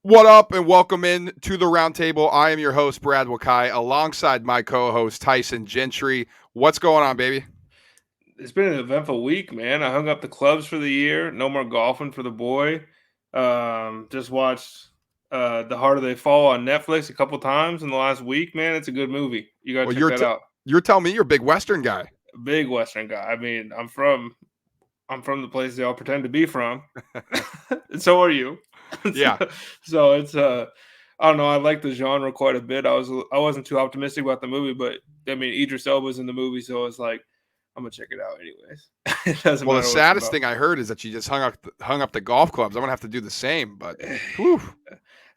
What up, and welcome in to the roundtable. I am your host, Brad Wakai, alongside my co-host, Tyson Gentry. What's going on, baby? It's been an eventful week, man. I hung up the clubs for the year. No more golfing for the boy. Just watched The Harder They Fall on Netflix a couple times in the last week, man. It's a good movie. You gotta Well, check that out. you're telling me you're a big Western guy. Big Western guy. I mean, I'm from the place they all pretend to be from. And so are you. Yeah. So it's I don't know. I like the genre quite a bit. I wasn't too optimistic about the movie, but I mean, Idris Elba's in the movie, so it's like I'm gonna check it out anyways. It doesn't Well, the matter what it's saddest about. thing I heard is that you just hung up the golf clubs. I'm gonna have to do the same, but whew.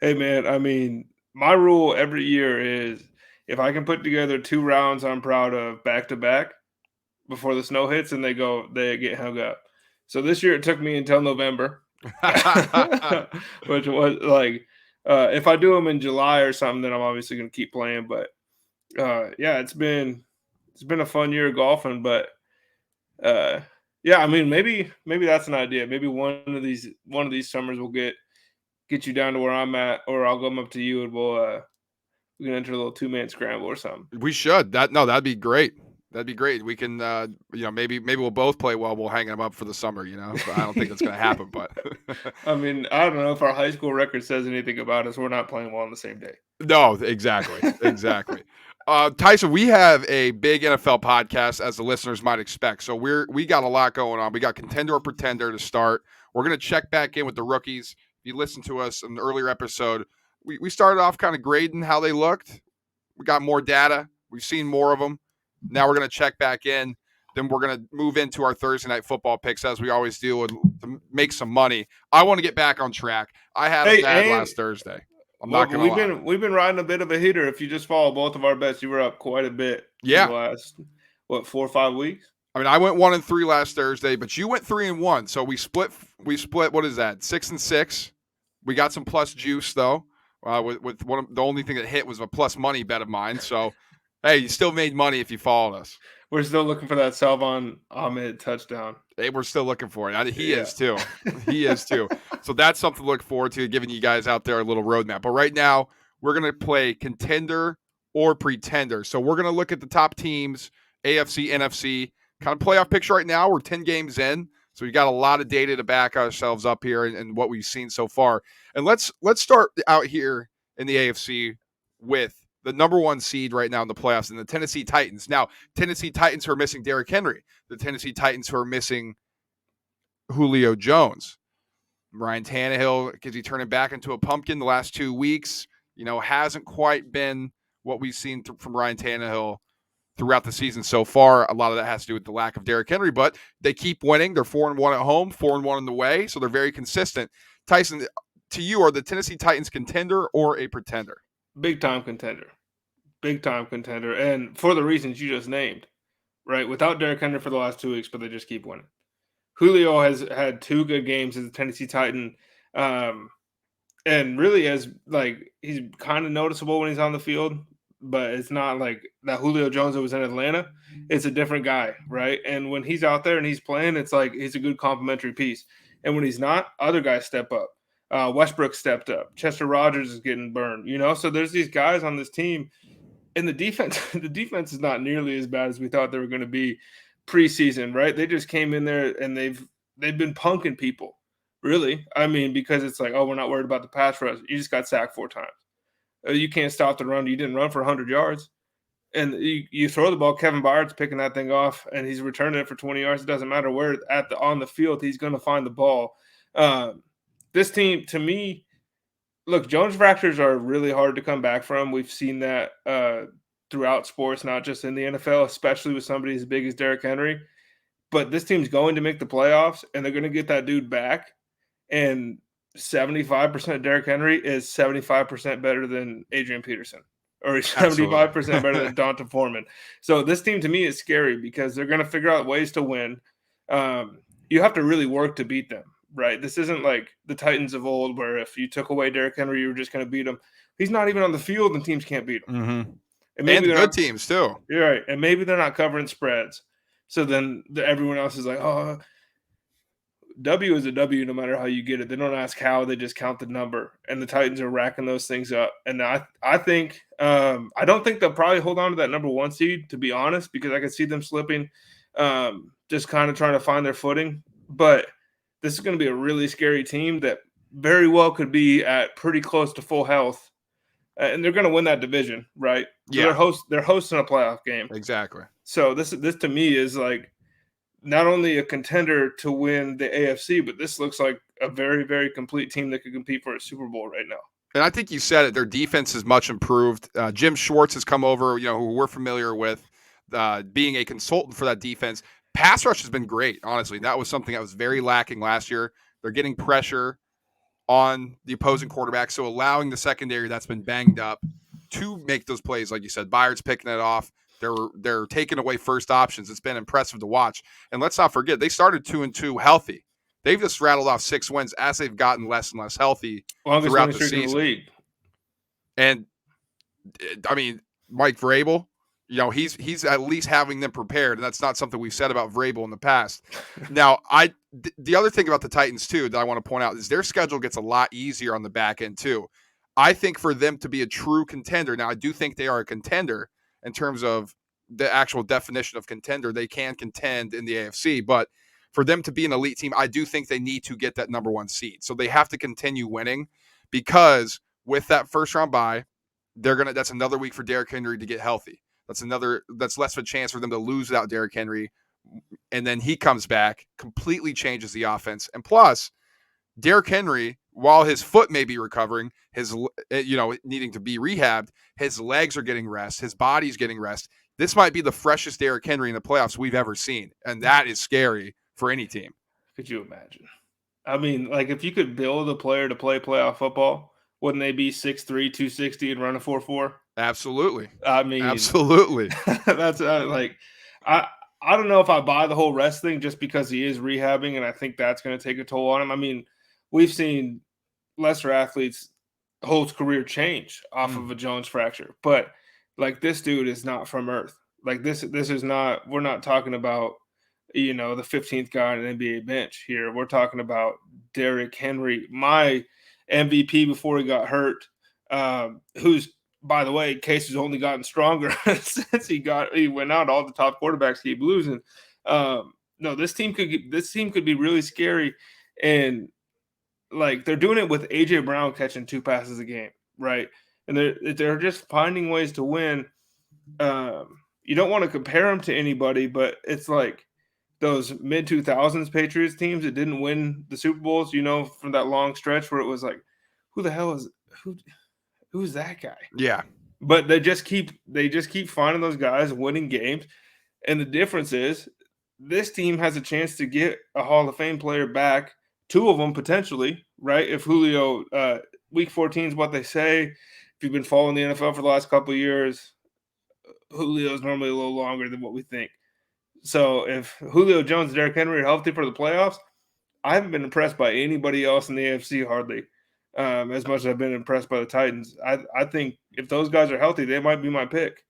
Hey man, I mean, my rule every year is if I can put together 2 rounds I'm proud of back to back before the snow hits and they get hung up. So this year it took me until November, which was like if I do them in July or something, then I'm obviously gonna keep playing. But yeah, it's been a fun year of golfing, but uh yeah, I mean maybe that's an idea. Maybe one of these summers we'll get you down to where I'm at, or I'll come up to you and we can enter a little 2-man scramble or something. We should. That'd be great. That'd be great. We can, maybe we'll both play well. We'll hang them up for the summer. But I don't think that's gonna happen. But I mean, I don't know if our high school record says anything about us. We're not playing well on the same day. no, exactly. Tyson, we have a big NFL podcast, as the listeners might expect. So we got a lot going on. We got Contender or Pretender to start. We're gonna check back in with the rookies. If you listened to us in the earlier episode, we started off kind of grading how they looked. We got more data. We've seen more of them. Now we're gonna check back in. Then we're gonna move into our Thursday night football picks, as we always do, to make some money. I want to get back on track. I had a Hey, bad and last Thursday. I'm well, not gonna we've lie. been riding a bit of a hitter. If you just follow both of our bets, you were up quite a bit in the Yeah, last 4 or 5 weeks. I mean, I went 1-3 last Thursday, but you went 3-1. So we split. We split. What is that? 6-6. We got some plus juice though. With one of the only thing that hit was a plus money bet of mine. So hey, you still made money if you followed us. We're still looking for that Salvon Ahmed touchdown. Hey, we're still looking for it. He Yeah. is too. He is too. So that's something to look forward to, giving you guys out there a little roadmap. But right now, we're going to play Contender or Pretender. So we're going to look at the top teams, AFC, NFC, kind of playoff picture right now. We're 10 games in. So we got a lot of data to back ourselves up here and what we've seen so far. And let's start out here in the AFC with the number one seed right now in the playoffs, and the Tennessee Titans. Now, Tennessee Titans who are missing Derrick Henry, the Tennessee Titans who are missing Julio Jones. Ryan Tannehill, because he turned back into a pumpkin the last 2 weeks, hasn't quite been what we've seen from Ryan Tannehill throughout the season so far. A lot of that has to do with the lack of Derrick Henry, but they keep winning. They're 4-1 at home, 4-1 in the way, so they're very consistent. Tyson, to you, are the Tennessee Titans contender or a pretender? Big time contender. Big time contender. And for the reasons you just named, right? Without Derrick Henry for the last 2 weeks, but they just keep winning. Julio has had 2 good games as a Tennessee Titan. And really he's kind of noticeable when he's on the field, but it's not like that Julio Jones that was in Atlanta. It's a different guy, right? And when he's out there and he's playing, it's like he's a good complementary piece. And when he's not, other guys step up. Westbrook stepped up. Chester Rodgers is getting burned, So there's these guys on this team, and the defense the defense is not nearly as bad as we thought they were going to be preseason, right? They just came in there and they've been punking people, really. I mean, because it's like, oh, we're not worried about the pass rush. You just got sacked 4 times. You can't stop the run. You didn't run for 100 yards. And you throw the ball, Kevin Byard's picking that thing off, and he's returning it for 20 yards. It doesn't matter where on the field, he's going to find the ball. This team, to me, look, Jones fractures are really hard to come back from. We've seen that throughout sports, not just in the NFL, especially with somebody as big as Derrick Henry. But this team's going to make the playoffs, and they're going to get that dude back. And 75% Derrick Henry is 75% better than Adrian Peterson, or he's 75% better than Donta Foreman. So this team, to me, is scary because they're going to figure out ways to win. You have to really work to beat them. Right, this isn't like the Titans of old, where if you took away Derrick Henry, you were just going to beat him. He's not even on the field, and teams can't beat him. Mm-hmm. And maybe they're good teams too. You're right, and maybe they're not covering spreads. So then everyone else is like, "Oh, W is a W no matter how you get it. They don't ask how, they just count the number. And the Titans are racking those things up. And I think I don't think they'll probably hold on to that number 1 seed, to be honest, because I could see them slipping, just kind of trying to find their footing. But this is going to be a really scary team that very well could be at pretty close to full health. And they're going to win that division, right? So Yeah. they're hosting a playoff game. Exactly. So this to me is like not only a contender to win the AFC, but this looks like a very, very complete team that could compete for a Super Bowl right now. And I think you said it. Their defense is much improved. Jim Schwartz has come over, who we're familiar with, being a consultant for that defense. Pass rush has been great, honestly. That was something that was very lacking last year. They're getting pressure on the opposing quarterback, so allowing the secondary that's been banged up to make those plays, like you said. Byard's picking it off. They're taking away first options. It's been impressive to watch. And let's not forget, they started 2-2 healthy. They've just rattled off 6 wins as they've gotten less and less healthy throughout the season. In the league. And I mean, Mike Vrabel, he's at least having them prepared, and that's not something we've said about Vrabel in the past. Now, the other thing about the Titans too that I want to point out is their schedule gets a lot easier on the back end too. I think for them to be a true contender, now I do think they are a contender in terms of the actual definition of contender. They can contend in the AFC, but for them to be an elite team, I do think they need to get that number 1 seed. So they have to continue winning, because with that first round bye, that's another week for Derrick Henry to get healthy. That's less of a chance for them to lose without Derrick Henry. And then he comes back, completely changes the offense. And plus, Derrick Henry, while his foot may be recovering, his needing to be rehabbed, his legs are getting rest, his body's getting rest. This might be the freshest Derrick Henry in the playoffs we've ever seen, and that is scary for any team. Could you imagine? I mean, like, if you could build a player to play playoff football, wouldn't they be 6'3", 260 and run a 4.4? Absolutely. I mean, absolutely. That's I don't know if I buy the whole rest thing just because he is rehabbing, and I think that's going to take a toll on him. I mean, we've seen lesser athletes' whole career change off of a Jones fracture, but like, this dude is not from Earth. Like, this is not. We're not talking about the 15th guy on an NBA bench here. We're talking about Derrick Henry, my MVP before he got hurt, who's, by the way, case has only gotten stronger since he went out. All the top quarterbacks keep losing. No, this team could be really scary, and like, they're doing it with AJ Brown catching 2 passes a game, right? And they're just finding ways to win. You don't want to compare them to anybody, but it's like those mid-2000s Patriots teams that didn't win the Super Bowls, from that long stretch where it was like, who the hell is who's that guy? Yeah. But they just keep finding those guys winning games. And the difference is this team has a chance to get a Hall of Fame player back, 2 of them potentially, right? If Julio, week 14 is what they say. If you've been following the NFL for the last couple of years, Julio is normally a little longer than what we think. So if Julio Jones and Derrick Henry are healthy for the playoffs, I haven't been impressed by anybody else in the AFC hardly, as much as I've been impressed by the Titans. I think if those guys are healthy, they might be my pick.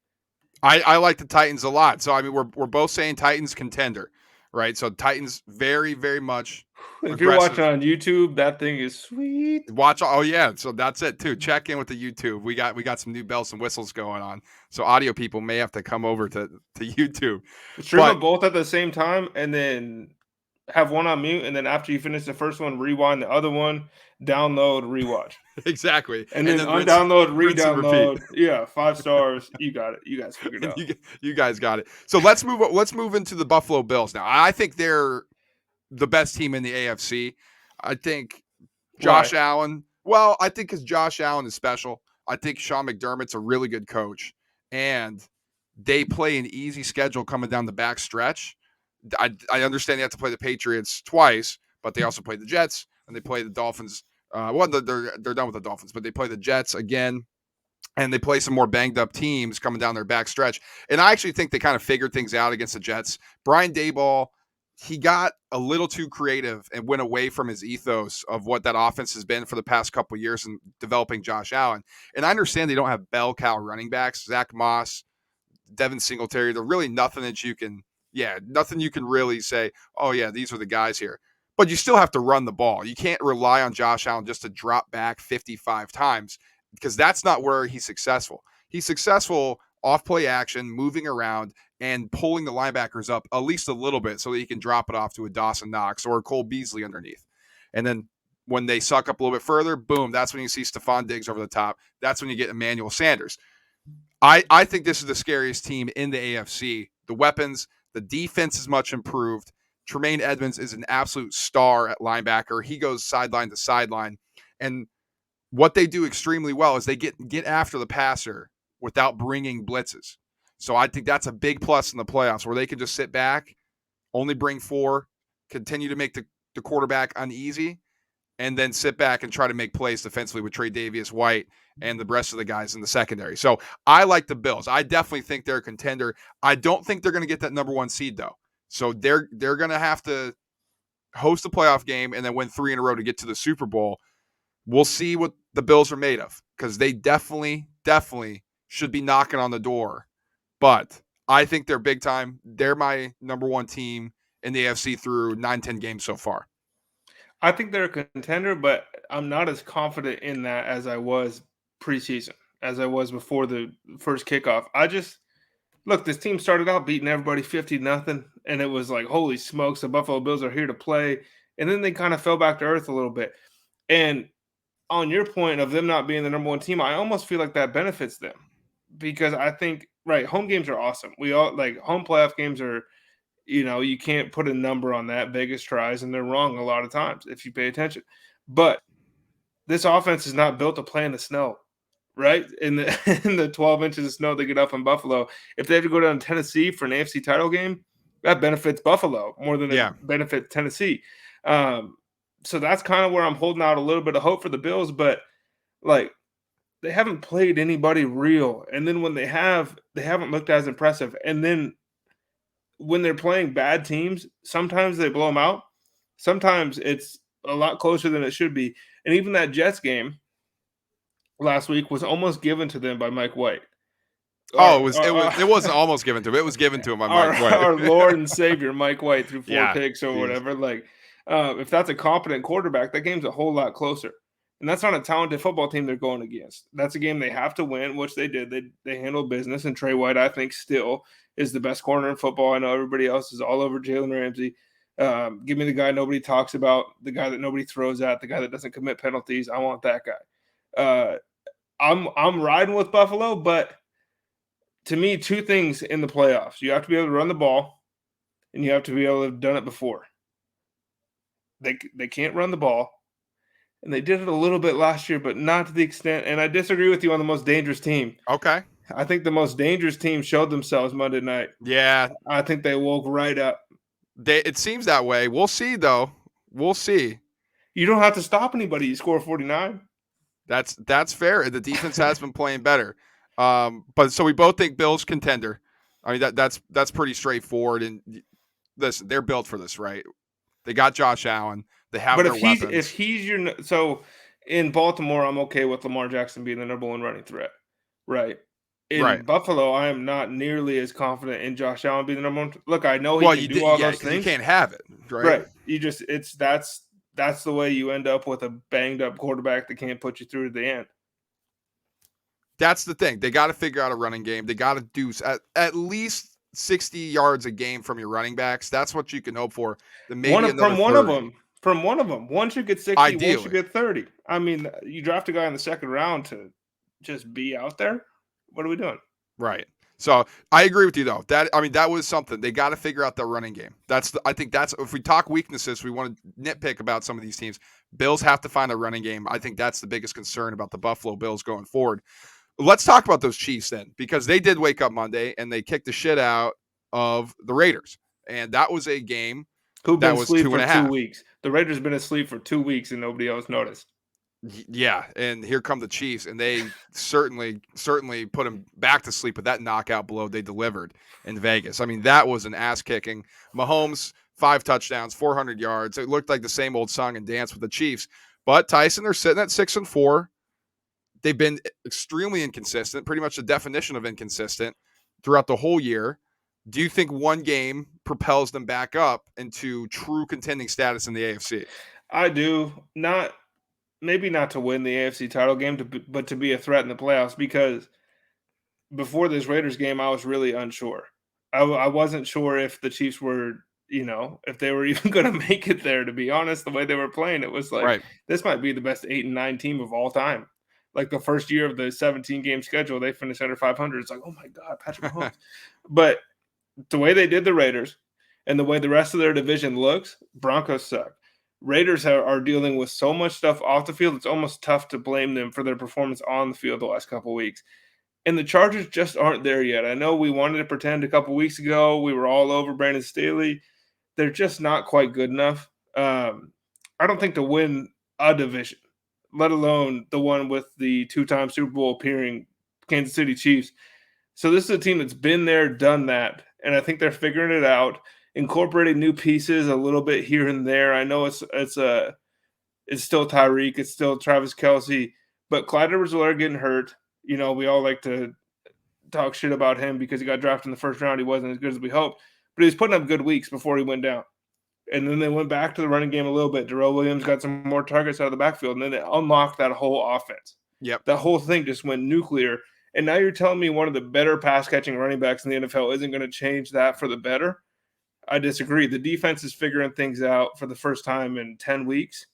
I like the Titans a lot. So, I mean, we're both saying Titans contender, right? So Titans very, very much If you're watching on YouTube, that thing is sweet. Oh yeah, so that's it too. Check in with the YouTube. We got some new bells and whistles going on. So audio people may have to come over to YouTube. Stream them both at the same time, and then have one on mute, and then after you finish the first one, rewind the other one, download, rewatch. Exactly. And then undownload, re-download. Yeah, 5 stars. You got it. You guys figured it out. You guys got it. So let's move into the Buffalo Bills now. I think they're the best team in the AFC. I think Josh Allen. Well, I think because Josh Allen is special. I think Sean McDermott's a really good coach, and they play an easy schedule coming down the back stretch. I understand they have to play the Patriots twice, but they also play the Jets and they play the Dolphins. They're done with the Dolphins, but they play the Jets again, and they play some more banged up teams coming down their back stretch. And I actually think they kind of figured things out against the Jets. Brian Daboll, he got a little too creative and went away from his ethos of what that offense has been for the past couple of years in developing Josh Allen. And I understand they don't have bell cow running backs, Zach Moss, Devin Singletary. They're really nothing you can really say, oh yeah, these are the guys here. but you still have to run the ball. You can't rely on Josh Allen just to drop back 55 times because that's not where he's successful. He's successful off play action, moving around, and pulling the linebackers up at least a little bit so that he can drop it off to a Dawson Knox or a Cole Beasley underneath. And then when they suck up a little bit further, boom, that's when you see Stephon Diggs over the top. That's when you get Emmanuel Sanders. I think this is the scariest team in the AFC. The weapons, the defense is much improved. Tremaine Edmonds is an absolute star at linebacker. He goes sideline to sideline. And what they do extremely well is they get after the passer without bringing blitzes. So I think that's a big plus in the playoffs where they can just sit back, only bring 4, continue to make the quarterback uneasy, and then sit back and try to make plays defensively with Tre'Davious White and the rest of the guys in the secondary. So I like the Bills. I definitely think they're a contender. I don't think they're going to get that number 1 seed, though. So they're going to have to host a playoff game and then win 3 in a row to get to the Super Bowl. We'll see what the Bills are made of because they definitely should be knocking on the door. But I think they're big time. They're my number 1 team in the AFC through 9-10 games so far. I think they're a contender, but I'm not as confident in that as I was preseason, as I was before the first kickoff. Look, this team started out beating everybody 50-0, and it was like, holy smokes, the Buffalo Bills are here to play. And then they kind of fell back to earth a little bit. And on your point of them not being the number 1 team, I almost feel like that benefits them because I think, right, home games are awesome. We all like home playoff games are, you can't put a number on that. Vegas tries, and they're wrong a lot of times if you pay attention. But this offense is not built to play in the snow, right? In the 12 inches of snow they get up in Buffalo. If they have to go down to Tennessee for an AFC title game, that benefits Buffalo more than it benefits Tennessee. So that's kind of where I'm holding out a little bit of hope for the Bills. But, like, they haven't played anybody real. And then when they haven't looked as impressive. And then when they're playing bad teams, sometimes they blow them out. Sometimes it's a lot closer than it should be. And even that Jets game last week was almost given to them by Mike White. It wasn't almost given to him. It was given to him by Mike White. Our Lord and Savior, Mike White, threw 4 picks or whatever. Like, if that's a competent quarterback, that game's a whole lot closer. And that's not a talented football team they're going against. That's a game they have to win, which they did. They handled business, and Trey White, I think, still is the best corner in football. I know everybody else is all over Jalen Ramsey. Give me the guy nobody talks about, the guy that nobody throws at, the guy that doesn't commit penalties. I want that guy. I'm riding with Buffalo, but to me, 2 things in the playoffs. You have to be able to run the ball, and you have to be able to have done it before. They can't run the ball. And they did it a little bit last year, but not to the extent. And I disagree with you on the most dangerous team. Okay. I think the most dangerous team showed themselves Monday night. Yeah. I think they woke right up. It seems that way. We'll see, though. We'll see. You don't have to stop anybody. You score 49. That's fair. The defense has been playing better. But so we both think Bills contender. I mean, that's pretty straightforward. And listen, they're built for this, right? They got Josh Allen. They have their weapons. If he's so in Baltimore, I'm okay with Lamar Jackson being the number 1 running threat, right? In Buffalo, I am not nearly as confident in Josh Allen being the number 1. Look, I know he can do all those things. You can't have it, right? Right. You just that's the way you end up with a banged up quarterback that can't put you through to the end. That's the thing. They got to figure out a running game. They got to do at least 60 yards a game from your running backs. That's what you can hope for. From one of them. One should get 60, ideally. One should get 30. I mean, you draft a guy in the second round to just be out there. What are we doing? Right. So I agree with you, though. That was something. They got to figure out their running game. I think that's if we talk weaknesses, we want to nitpick about some of these teams. Bills have to find a running game. I think that's the biggest concern about the Buffalo Bills going forward. Let's talk about those Chiefs then, because they did wake up Monday and they kicked the shit out of the Raiders. And that was a game that was 2.5 weeks. The Raiders have been asleep for 2 weeks and nobody else noticed. Yeah, and here come the Chiefs, and they certainly put them back to sleep with that knockout blow they delivered in Vegas. I mean, that was an ass-kicking. Mahomes, 5 touchdowns, 400 yards. It looked like the same old song and dance with the Chiefs. But Tyson, they're sitting at 6-4. They've been extremely inconsistent, pretty much the definition of inconsistent throughout the whole year. Do you think one game propels them back up into true contending status in the AFC? I do. Maybe not to win the AFC title game, but to be a threat in the playoffs, because before this Raiders game, I was really unsure. I wasn't sure if the Chiefs were, if they were even going to make it there, to be honest. The way they were playing, it was like, Right. this might be the best 8-9 team of all time. Like the first year of the 17-game schedule, they finished under 500. It's like, oh my God, Patrick Mahomes. But the way they did the Raiders and the way the rest of their division looks, Broncos suck. Raiders are dealing with so much stuff off the field, it's almost tough to blame them for their performance on the field the last couple of weeks. And the Chargers just aren't there yet. I know we wanted to pretend a couple weeks ago. We were all over Brandon Staley. They're just not quite good enough. I don't think to win a division, let alone the one with the two-time Super Bowl appearing Kansas City Chiefs. So this is a team that's been there, done that, and I think they're figuring it out, incorporating new pieces a little bit here and there. I know it's still Tyreek, it's still Travis Kelce, but Clyde Edwards-Helaire getting hurt. We all like to talk shit about him because he got drafted in the first round. He wasn't as good as we hoped, but he was putting up good weeks before he went down. And then they went back to the running game a little bit. Darrell Williams got some more targets out of the backfield, and then they unlocked that whole offense. Yep. That whole thing just went nuclear. And now you're telling me one of the better pass-catching running backs in the NFL isn't going to change that for the better? I disagree. The defense is figuring things out for the first time in 10 weeks.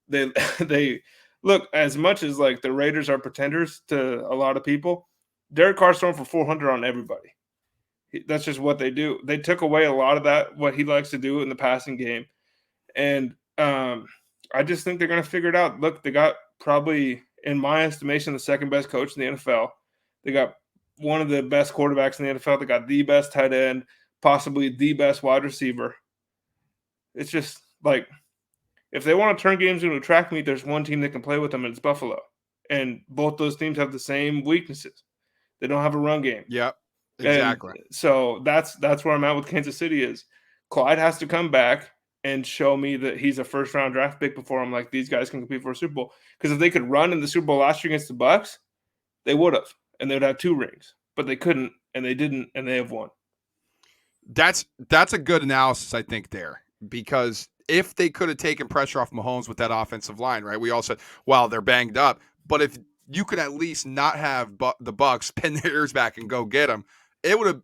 They look, as much as like the Raiders are pretenders to a lot of people, Derek Carr's throwing for 400 on everybody. That's just what they do. They took away a lot of that, what he likes to do in the passing game. And I just think they're going to figure it out. Look, they got probably, in my estimation, the second best coach in the NFL. They got one of the best quarterbacks in the NFL. They got the best tight end, possibly the best wide receiver. It's just like, if they want to turn games into a track meet, there's one team that can play with them, and it's Buffalo. And both those teams have the same weaknesses. They don't have a run game. Yep, exactly. And so that's where I'm at with Kansas City is Clyde has to come back and show me that he's a first-round draft pick before I'm like, these guys can compete for a Super Bowl. Because if they could run in the Super Bowl last year against the Bucs, they would have. And they would have 2 rings. But they couldn't, and they didn't, and they have won. That's a good analysis, I think, there. Because if they could have taken pressure off Mahomes with that offensive line, right? We all said, well, they're banged up. But if you could at least not have the Bucs pin their ears back and go get them,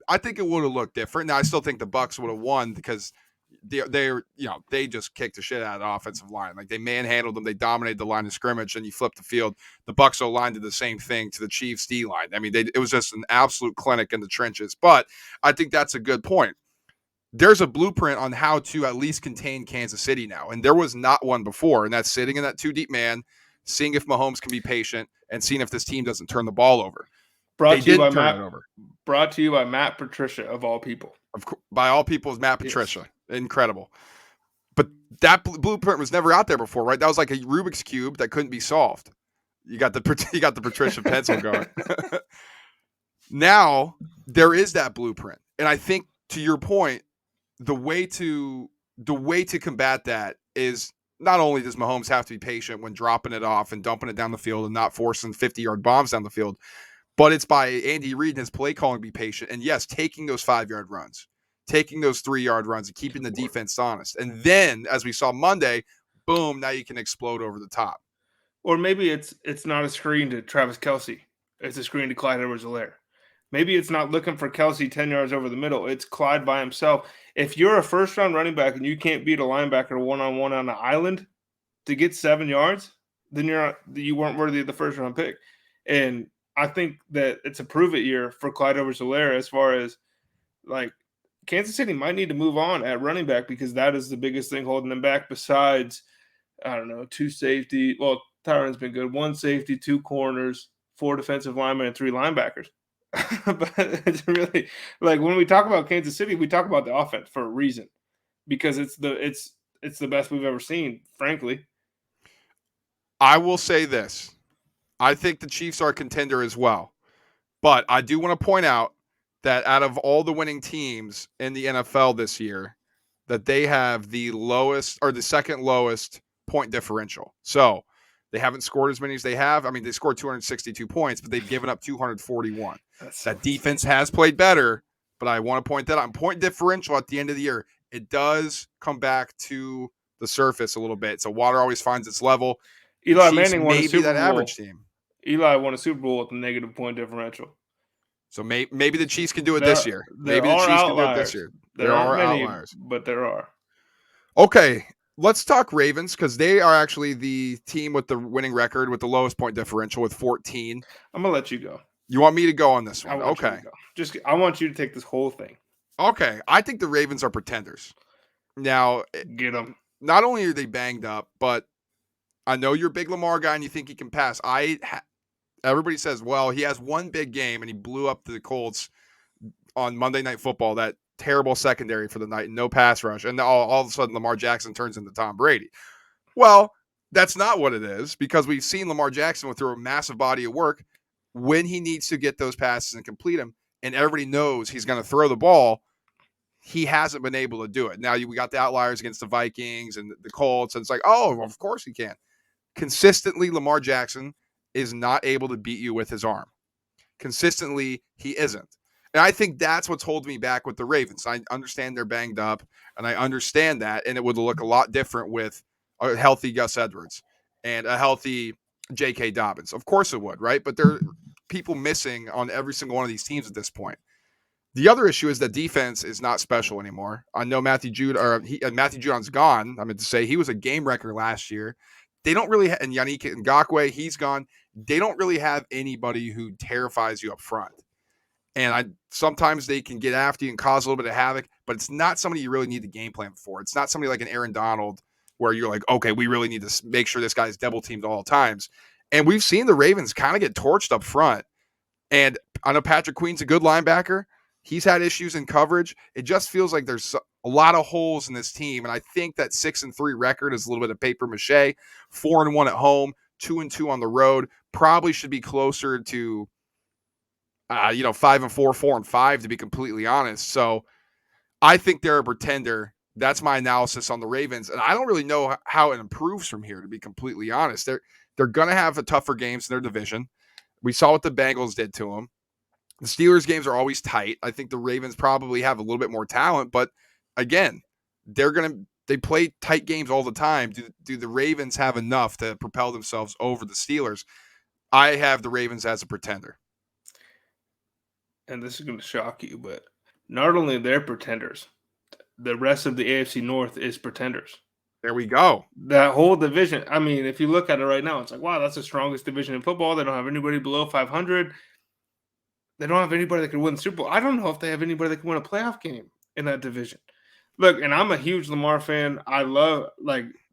I think it would have looked different. Now, I still think the Bucs would have won because they just kicked the shit out of the offensive line. Like, they manhandled them, they dominated the line of scrimmage, and you flip the field. The Bucs O-line did the same thing to the Chiefs D-line. I mean, it was just an absolute clinic in the trenches. But I think that's a good point. There's a blueprint on how to at least contain Kansas City now, and there was not one before, and that's sitting in that 2-deep man, seeing if Mahomes can be patient, and seeing if this team doesn't turn the ball over. Brought to you by Matt Patricia, of all people. By all people is Matt Patricia. Yes. Incredible. But that blueprint was never out there before, right? That was like a Rubik's Cube that couldn't be solved. You got the Patricia pencil going. Now, there is that blueprint. And I think, to your point, the way to combat that is not only does Mahomes have to be patient when dropping it off and dumping it down the field and not forcing 50-yard bombs down the field, but it's by Andy Reid and his play calling be patient. And yes, taking those 5-yard runs, taking those 3-yard runs and keeping the defense honest. And then, as we saw Monday, boom, now you can explode over the top. Or maybe it's not a screen to Travis Kelce. It's a screen to Clyde Edwards-Helaire. Maybe it's not looking for Kelce 10 yards over the middle. It's Clyde by himself. If you're a first-round running back and you can't beat a linebacker one-on-one on an island to get 7 yards, then you weren't worthy of the first-round pick. And I think that it's a prove-it year for Clyde Edwards-Helaire as far as, like, Kansas City might need to move on at running back because that is the biggest thing holding them back besides, I don't know, 2 safety. Well, Tyron's been good. 1 safety, 2 corners, 4 defensive linemen, and 3 linebackers. But it's really, like, when we talk about Kansas City, we talk about the offense for a reason because it's the best we've ever seen, frankly. I will say this. I think the Chiefs are a contender as well. But I do want to point out that out of all the winning teams in the NFL this year, that they have the lowest or the second lowest point differential. So they haven't scored as many as they have. I mean, they scored 262 points, but they've given up 241. That defense has played better, but I want to point that out. Point differential at the end of the year, it does come back to the surface a little bit. So water always finds its level. Eli Chiefs Manning won a may be Super that Bowl. average team. Eli won a Super Bowl with a negative point differential. So maybe the Chiefs can do it this year. Maybe the Chiefs can do it this year. There are many outliers, but there are. Okay, let's talk Ravens because they are actually the team with the winning record with the lowest point differential with 14. I'm gonna let you go. You want me to go on this one? I want you to go. I want you to take this whole thing. Okay, I think the Ravens are pretenders. Now, get them. Not only are they banged up, but I know you're a big Lamar guy and you think he can pass. Everybody says, well, he has one big game and he blew up the Colts on Monday Night Football, that terrible secondary for the night, and no pass rush. And all of a sudden, Lamar Jackson turns into Tom Brady. Well, that's not what it is, because we've seen Lamar Jackson through a massive body of work when he needs to get those passes and complete them, and everybody knows he's going to throw the ball. He hasn't been able to do it. Now, we got the outliers against the Vikings and the Colts, and it's like, oh, well, of course he can. Consistently, Lamar Jackson is not able to beat you with his arm. Consistently, he isn't. And I think that's what's holding me back with the Ravens. I understand they're banged up, and I understand that, and it would look a lot different with a healthy Gus Edwards and a healthy J.K. Dobbins. Of course it would, right? But there are people missing on every single one of these teams at this point. The other issue is that defense is not special anymore. I know Matthew Judon's gone. I meant to say he was a game wrecker last year. They don't really and Yannick Ngakoue, he's gone. They don't really have anybody who terrifies you up front. And sometimes they can get after you and cause a little bit of havoc, but it's not somebody you really need the game plan for. It's not somebody like an Aaron Donald where you're like, okay, we really need to make sure this guy's double teamed all the times. And we've seen the Ravens kind of get torched up front. And I know Patrick Queen's a good linebacker. He's had issues in coverage. It just feels like there's a lot of holes in this team. And I think that 6-3 record is a little bit of paper mache. 4-1 at home, 2-2 on the road. Probably should be closer to 5-4, 4-5, to be completely honest. So I think they're a pretender. That's my analysis on the Ravens. And I don't really know how it improves from here, to be completely honest. They're going to have a tougher games in their division. We saw what the Bengals did to them. The Steelers games are always tight. I think the Ravens probably have a little bit more talent, but again, they play tight games all the time. Do the Ravens have enough to propel themselves over the Steelers? I have the Ravens as a pretender. And this is going to shock you, but not only they're pretenders, the rest of the AFC North is pretenders. There we go. That whole division. I mean, if you look at it right now, it's like, wow, that's the strongest division in football. They don't have anybody below 500. They don't have anybody that could win the Super Bowl. I don't know if they have anybody that can win a playoff game in that division. Look, and I'm a huge Lamar fan. I love,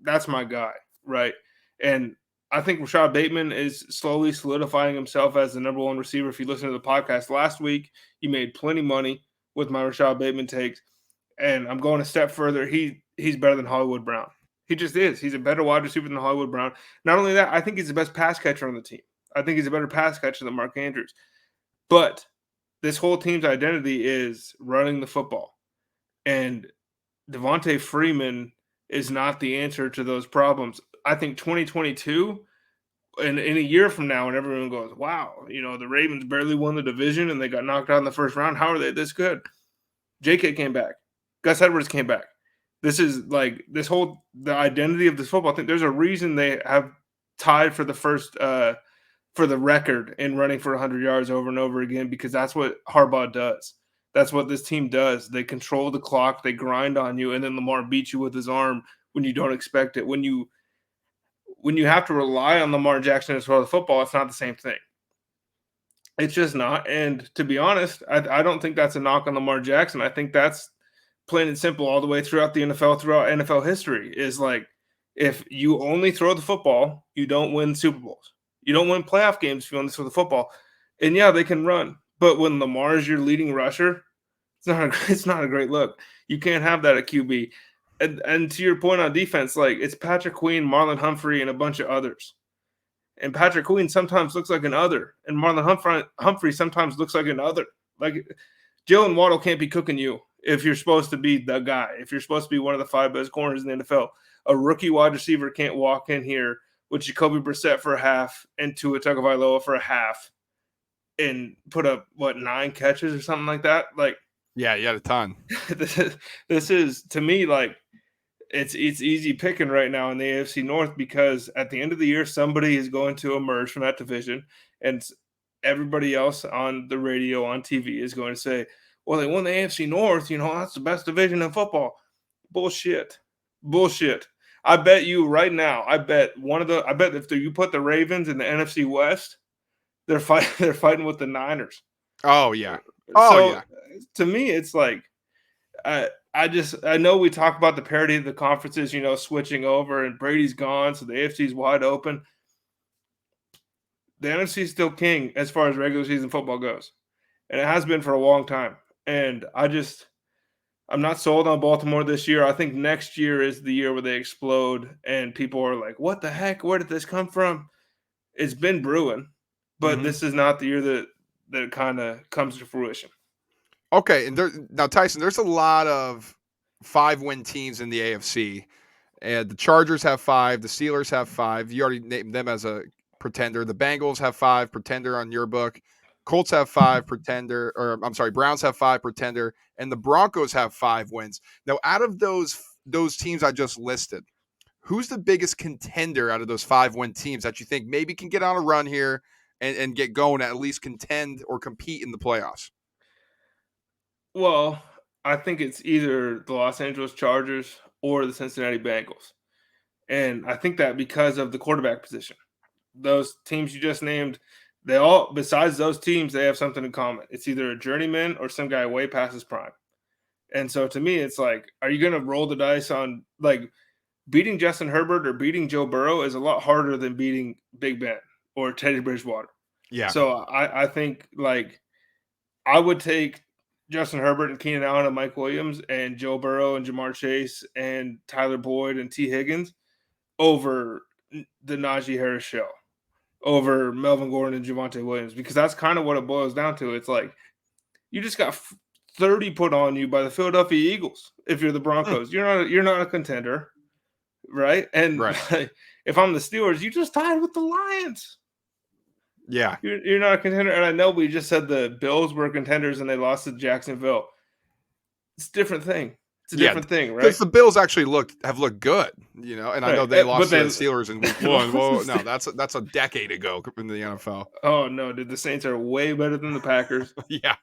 that's my guy, right? And I think Rashad Bateman is slowly solidifying himself as the number one receiver. If you listen to the podcast last week, you made plenty money with my Rashad Bateman takes. And I'm going a step further. He's better than Hollywood Brown. He just is. He's a better wide receiver than Hollywood Brown. Not only that, I think he's the best pass catcher on the team. I think he's a better pass catcher than Mark Andrews. But this whole team's identity is running the football. And Devonte Freeman is not the answer to those problems. I think 2022, and in a year from now, when everyone goes, wow, the Ravens barely won the division and they got knocked out in the first round. How are they this good? JK came back. Gus Edwards came back. This is the identity of this football thing. There's a reason they have tied for the first for the record in running for 100 yards over and over again, because that's what Harbaugh does. That's what this team does. They control the clock, they grind on you, and then Lamar beats you with his arm when you don't expect it. When you have to rely on Lamar Jackson as well as football, it's not the same thing. It's just not. And to be honest, I don't think that's a knock on Lamar Jackson. I think that's plain and simple all the way throughout the NFL, throughout NFL history, is if you only throw the football, you don't win Super Bowls. You don't win playoff games if you only throw the football. And yeah, they can run. But when Lamar is your leading rusher, it's not a great look. You can't have that at QB. And to your point on defense, it's Patrick Queen, Marlon Humphrey, and a bunch of others. And Patrick Queen sometimes looks like an other, and Marlon Humphrey sometimes looks like an other. Jalen Waddle can't be cooking you if you're supposed to be the guy, if you're supposed to be one of the 5 best corners in the NFL. A rookie wide receiver can't walk in here with Jacoby Brissett for a half and Tua Tagovailoa for a half and put up, 9 catches or something like that? Yeah, you had a ton. This is to me like it's easy picking right now in the AFC North because at the end of the year somebody is going to emerge from that division, and everybody else on the radio on TV is going to say, "Well, they won the AFC North. You know that's the best division in football." Bullshit, bullshit. I bet you right now. I bet if you put the Ravens in the NFC West, they're fighting. They're fighting with the Niners. Oh yeah. Oh So yeah. to me, it's like I know we talk about the parity of the conferences, switching over and Brady's gone, so the AFC's wide open. The NFC is still king as far as regular season football goes, and it has been for a long time. And I'm not sold on Baltimore this year. I think next year is the year where they explode, and people are like, "What the heck? Where did this come from?" It's been brewing, but this is not the year that it kind of comes to fruition. Okay, and now Tyson, there's a lot of 5-win teams in the AFC, and the Chargers have 5, the Steelers have 5. You already named them as a pretender. The Bengals have 5, pretender on your book. Colts have 5, pretender, or I'm sorry, Browns have 5, pretender, and the Broncos have 5 wins. Now, out of those teams I just listed, who's the biggest contender out of those 5-win teams that you think maybe can get on a run here and get going, at least contend or compete in the playoffs? Well, I think it's either the Los Angeles Chargers or the Cincinnati Bengals. And I think that because of the quarterback position. Those teams you just named, they all, besides those teams, they have something in common. It's either a journeyman or some guy way past his prime. And so to me, it's like, are you going to roll the dice on like beating Justin Herbert or beating Joe Burrow is a lot harder than beating Big Ben or Teddy Bridgewater. Yeah. So I think like I would take Justin Herbert and Keenan Allen and Mike Williams and Joe Burrow and Jamar Chase and Tyler Boyd and T. Higgins over the Najee Harris show, over Melvin Gordon and Javonte Williams, because that's kind of what it boils down to. It's like you just got 30 put on you by the Philadelphia Eagles. If you're the Broncos, you're not a contender, right? And Right. if I'm the Steelers, you just tied with the Lions. Yeah. You're not a contender. And I know we just said the Bills were contenders and they lost to Jacksonville. It's a different thing. It's a different thing, right? Because the Bills actually have looked good, and I know they lost to the Steelers in week 1. Well, no, that's a decade ago in the NFL. Oh no, dude, the Saints are way better than the Packers. Yeah,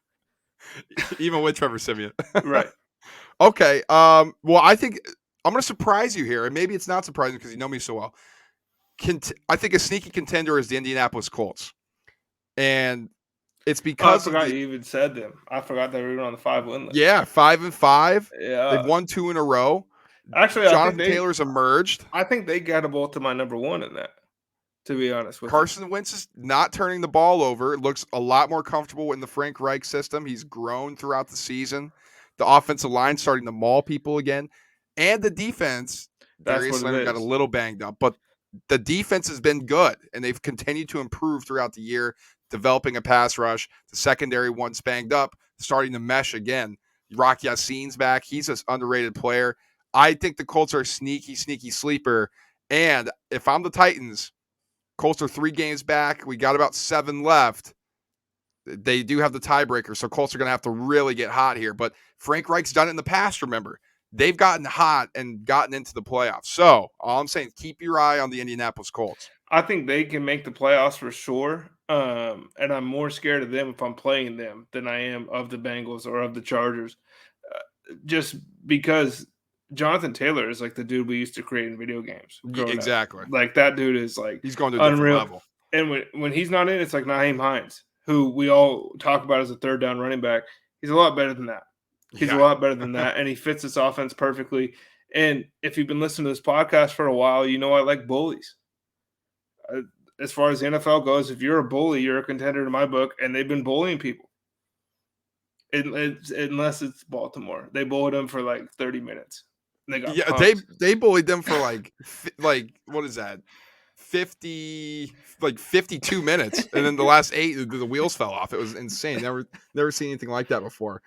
even with Trevor Siemian. Right. Okay. Well, I think I'm going to surprise you here, and maybe it's not surprising because you know me so well. I think a sneaky contender is the Indianapolis Colts, and it's because I forgot you even said them. I forgot they were even on the 5-win list. Yeah, 5-5. Yeah, they've won 2 in a row. Actually, Jonathan Taylor's emerged. I think they got a bolt to my number 1 in that. To be honest with Carson Wentz is not turning the ball over. It looks a lot more comfortable in the Frank Reich system. He's grown throughout the season. The offensive line starting to maul people again, and the defense. Darius Leonard got a little banged up, but the defense has been good, and they've continued to improve throughout the year, developing a pass rush. The secondary once banged up, starting to mesh again. Rock Yassine's back. He's an underrated player. I think the Colts are a sneaky sleeper. And if I'm the Titans, Colts are 3 games back. We got about 7 left. They do have the tiebreaker, so Colts are going to have to really get hot here. But Frank Reich's done it in the past, remember. They've gotten hot and gotten into the playoffs. So all I'm saying, keep your eye on the Indianapolis Colts. I think they can make the playoffs for sure. And I'm more scared of them if I'm playing them than I am of the Bengals or of the Chargers. Just because Jonathan Taylor is like the dude we used to create in video games. Exactly. Like that dude is like he's going to a different level. And when he's not in, it's like Nyheim Hines, who we all talk about as a 3rd down running back. He's a lot better than that. He's a lot better than that, and he fits this offense perfectly. And if you've been listening to this podcast for a while, you know I like bullies. As far as the NFL goes, if you're a bully, you're a contender in my book, and they've been bullying people. Unless it's Baltimore. They bullied them for like 30 minutes. They got they bullied them for like what is that? 52 minutes, and then the last 8 the wheels fell off. It was insane. Never seen anything like that before.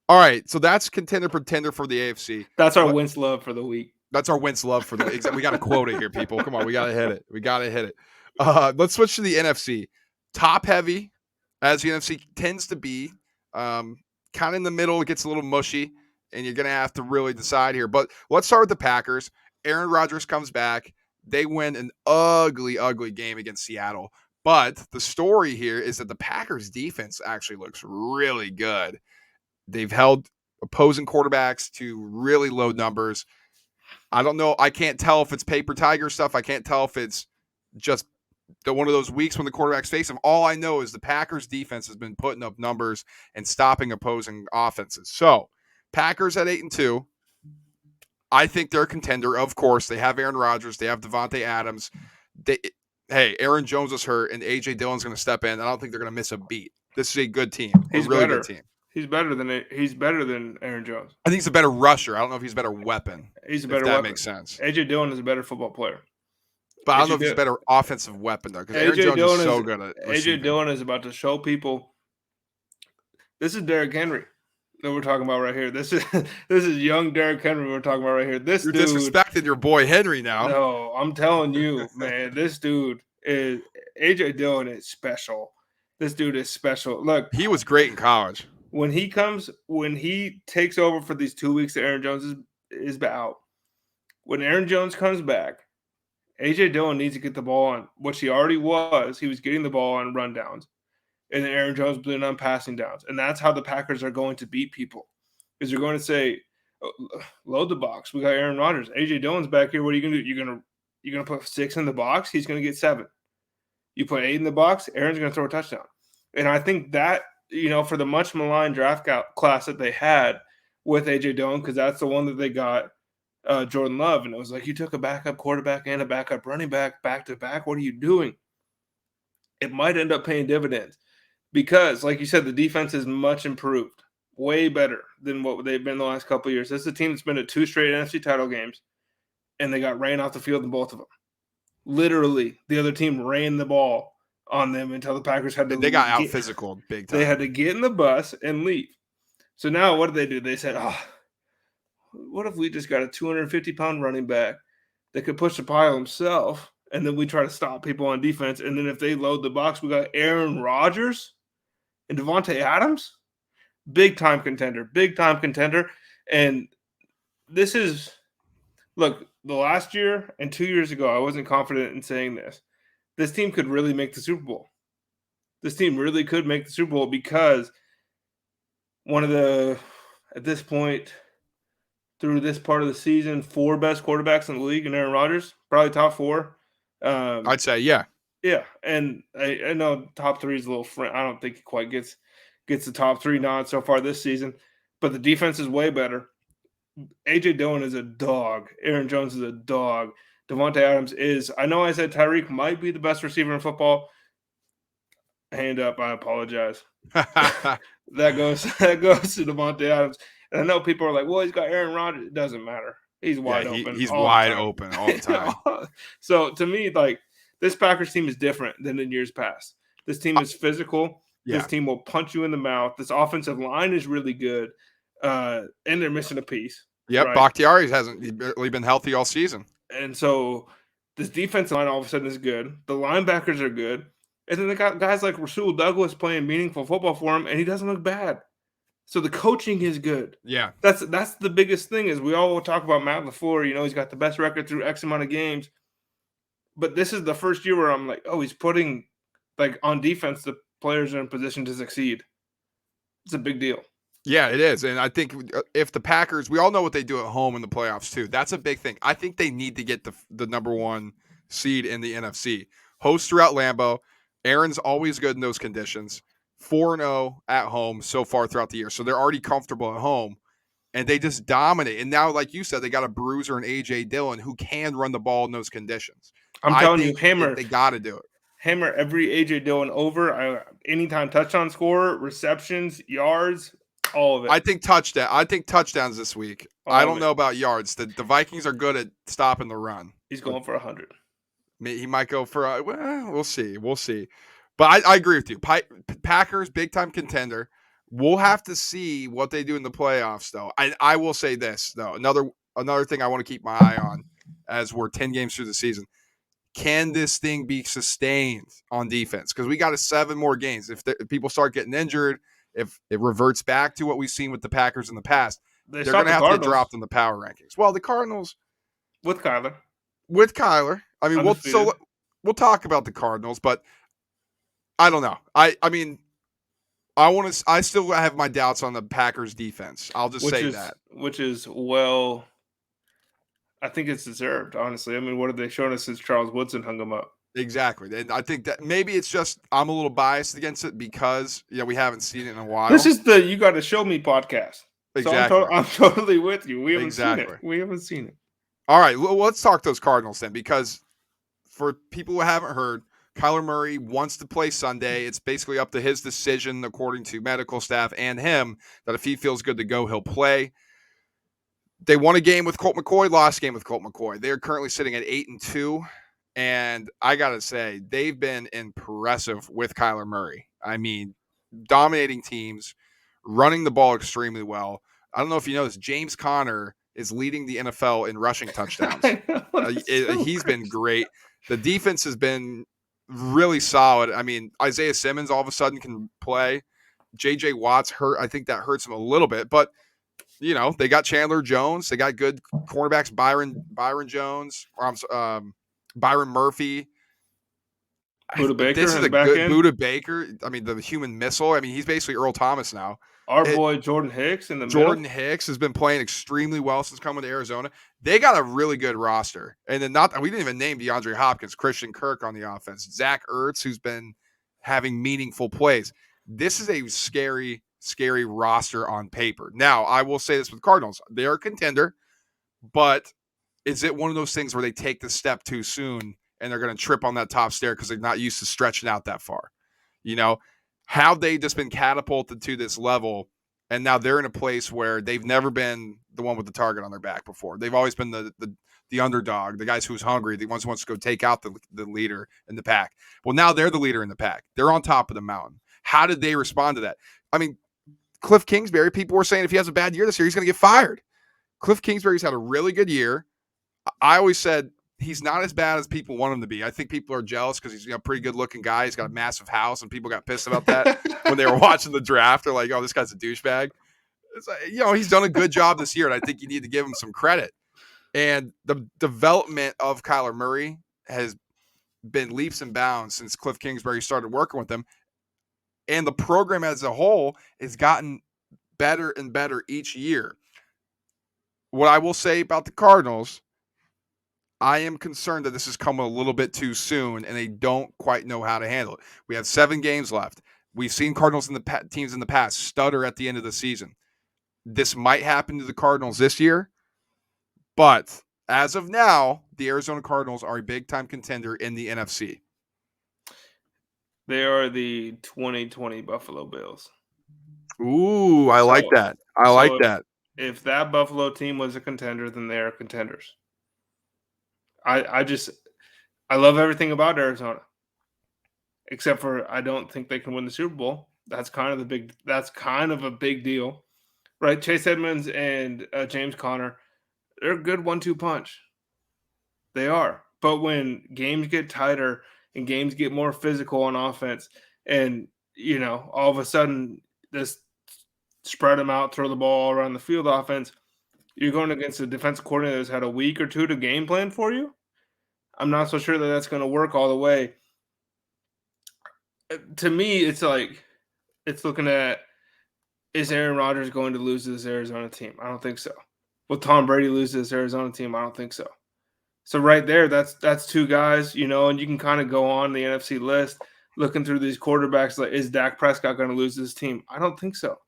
All right, so that's contender pretender for the AFC. That's our Wentz love for the week. That's our Wentz love for the week. We got to quote it here, people. Come on, we got to hit it. Let's switch to the NFC. Top heavy, as the NFC tends to be. kind of in the middle. It gets a little mushy, and you're going to have to really decide here. But let's start with the Packers. Aaron Rodgers comes back. They win an ugly, ugly game against Seattle. But the story here is that the Packers defense actually looks really good. They've held opposing quarterbacks to really low numbers. I don't know. I can't tell if it's paper tiger stuff. I can't tell if it's just one of those weeks when the quarterbacks face them. All I know is the Packers defense has been putting up numbers and stopping opposing offenses. So Packers at 8-2. I think they're a contender. Of course, they have Aaron Rodgers. They have Devonte Adams. Hey, Aaron Jones is hurt, and A.J. Dillon's going to step in. I don't think they're going to miss a beat. This is a good team. He's a really better. Good team. He's better than Aaron Jones. I think he's a better rusher. I don't know if he's a better weapon. He's a better weapon. That makes sense. A.J. Dillon is a better football player. But I don't know if he's a better offensive weapon, though, because Aaron Jones is so good at receiving. A.J. Dillon is about to show people. This is Derrick Henry that we're talking about right here. This is young Derrick Henry we're talking about right here. You're disrespecting your boy Henry now. No, I'm telling you, man. This dude is A.J. Dillon is special. This dude is special. Look, he was great in college. When he takes over for these 2 weeks that Aaron Jones is out, when Aaron Jones comes back, A.J. Dillon needs to get the ball on, which he already was. He was getting the ball on rundowns. And then Aaron Jones blew on passing downs. And that's how the Packers are going to beat people. Because they're going to say, load the box. We got Aaron Rodgers. A.J. Dillon's back here. What are you going to do? You're going to put 6 in the box? He's going to get 7. You put 8 in the box, Aaron's going to throw a touchdown. And I think that, for the much maligned draft class that they had with A.J. Dillon, because that's the one that they got Jordan Love. And it was like, you took a backup quarterback and a backup running back to back. What are you doing? It might end up paying dividends because, like you said, the defense is much improved, way better than what they've been the last couple of years. This is a team that's been to 2 straight NFC title games, and they got ran off the field in both of them. Literally, the other team ran the ball on them until the Packers had to. They got out physical big time. They had to get in the bus and leave. So now what did? They said, what if we just got a 250-pound running back that could push the pile himself, and then we try to stop people on defense, and then if they load the box, we got Aaron Rodgers and Devonte Adams? Big-time contender. And this is – look, the last year and 2 years ago, I wasn't confident in saying this. This team could really make the Super Bowl. This team really could make the Super Bowl because one of the, at this point, through this part of the season, 4 best quarterbacks in the league, and Aaron Rodgers, probably top 4. I'd say, yeah. Yeah, and I know top 3 is a little – I don't think he quite gets the top 3 nod so far this season, but the defense is way better. A.J. Dillon is a dog. Aaron Jones is a dog. Devonte Adams is – I know I said Tyreek might be the best receiver in football. Hand up, I apologize. that goes to Devonte Adams. And I know people are like, well, he's got Aaron Rodgers. It doesn't matter. He's wide open. He's wide open all the time. So, to me, like, this Packers team is different than in years past. This team is physical. Yeah. This team will punch you in the mouth. This offensive line is really good. And they're missing a piece. Yep, right? Bakhtiari hasn't really been healthy all season. And so this defensive line all of a sudden is good. The linebackers are good. And then they got guys like Rasul Douglas playing meaningful football for him, and he doesn't look bad. So the coaching is good. Yeah. That's the biggest thing is we all talk about Matt LaFleur. He's got the best record through X amount of games. But this is the first year where I'm like, he's putting, like, on defense, the players are in position to succeed. It's a big deal. Yeah, it is. And I think if the Packers, we all know what they do at home in the playoffs too. That's a big thing. I think they need to get the number 1 seed in the NFC. Host throughout Lambeau. Aaron's always good in those conditions. 4-0 at home so far throughout the year. So they're already comfortable at home. And they just dominate. And now, like you said, they got a bruiser in A.J. Dillon who can run the ball in those conditions. I'm telling you, Hammer. They got to do it. Hammer every A.J. Dillon over. Anytime touchdown scorer, receptions, yards, all of it. I think touchdowns this week. I don't know about yards. The Vikings are good at stopping the run. He's going for 100. He might go for we'll see. But I agree with you. Packers, big-time contender. We'll have to see what they do in the playoffs, though. I will say this, though. Another thing I want to keep my eye on as we're 10 games through the season. Can this thing be sustained on defense? Because we got 7 more games. If people start getting injured, if it reverts back to what we've seen with the Packers in the past, They they're going stopped to the have to get Cardinals dropped in the power rankings. Well, the Cardinals with Kyler. with Kyler, I mean, Undefeated. we'll talk about the Cardinals, but I don't know. I mean, I still have my doubts on the Packers defense. I'll just say that. Which is, well, I think it's deserved, honestly. I mean, what have they shown us since Charles Woodson hung him up? Exactly. And I think that maybe it's just I'm a little biased against it because we haven't seen it in a while. This is the You Got to Show Me podcast. Exactly. So I'm totally with you. We haven't seen Exactly. it. We haven't seen it. All right, well, let's talk those Cardinals then, because for people who haven't heard, Kyler Murray wants to play Sunday. It's basically up to his decision, according to medical staff and him, that if he feels good to go, he'll play. They won a game with Colt McCoy, lost a game with Colt McCoy. They're currently sitting at 8-2, and I got to say, they've been impressive with Kyler Murray. I mean, dominating teams, running the ball extremely well. I don't know if you know this, James Conner is leading the NFL in rushing touchdowns. He's been great. The defense has been really solid. I mean, Isaiah Simmons all of a sudden can play. J.J. Watt's hurt. I think that hurts him a little bit, but they got Chandler Jones. They got good cornerbacks, Byron Jones, Byron Murphy. Buda Baker. This is a good Buda Baker. I mean, the human missile. I mean, he's basically Earl Thomas now. Our boy Jordan Hicks in the middle. Jordan Hicks has been playing extremely well since coming to Arizona. They got a really good roster. And then we didn't even name DeAndre Hopkins, Christian Kirk on the offense, Zach Ertz, who's been having meaningful plays. This is a scary, scary roster on paper. Now, I will say this with Cardinals. They are a contender, but is it one of those things where they take the step too soon and they're going to trip on that top stair because they're not used to stretching out that far? Have they just been catapulted to this level, and now they're in a place where they've never been the one with the target on their back before. They've always been the underdog, the guys who's hungry, the ones who wants to go take out the leader in the pack. Well, now they're the leader in the pack. They're on top of the mountain. How did they respond to that? I mean, Cliff Kingsbury, people were saying if he has a bad year this year, he's going to get fired. Cliff Kingsbury's had a really good year. I always said he's not as bad as people want him to be. I think people are jealous because he's a pretty good-looking guy. He's got a massive house, and people got pissed about that when they were watching the draft. They're like, "Oh, this guy's a douchebag." It's like, he's done a good job this year, and I think you need to give him some credit. And the development of Kyler Murray has been leaps and bounds since Cliff Kingsbury started working with him, and the program as a whole has gotten better and better each year. What I will say about the Cardinals, I am concerned that this is coming a little bit too soon, and they don't quite know how to handle it. We have 7 games left. We've seen Cardinals teams in the past stutter at the end of the season. This might happen to the Cardinals this year, but as of now, the Arizona Cardinals are a big-time contender in the NFC. They are the 2020 Buffalo Bills. Ooh, I like that. I like that. If that Buffalo team was a contender, then they are contenders. I love everything about Arizona, except for I don't think they can win the Super Bowl. That's kind of a big deal, right? Chase Edmonds and James Conner, they're a good 1-2 punch. They are, but when games get tighter and games get more physical on offense, and all of a sudden this spread them out, throw the ball around the field offense, you're going against a defensive coordinator that's had a week or two to game plan for you. I'm not so sure that that's going to work all the way. To me, it's looking at, is Aaron Rodgers going to lose to this Arizona team? I don't think so. Will Tom Brady lose to this Arizona team? I don't think so. So right there, that's 2 guys, and you can kind of go on the NFC list looking through these quarterbacks. Like, is Dak Prescott going to lose this team? I don't think so.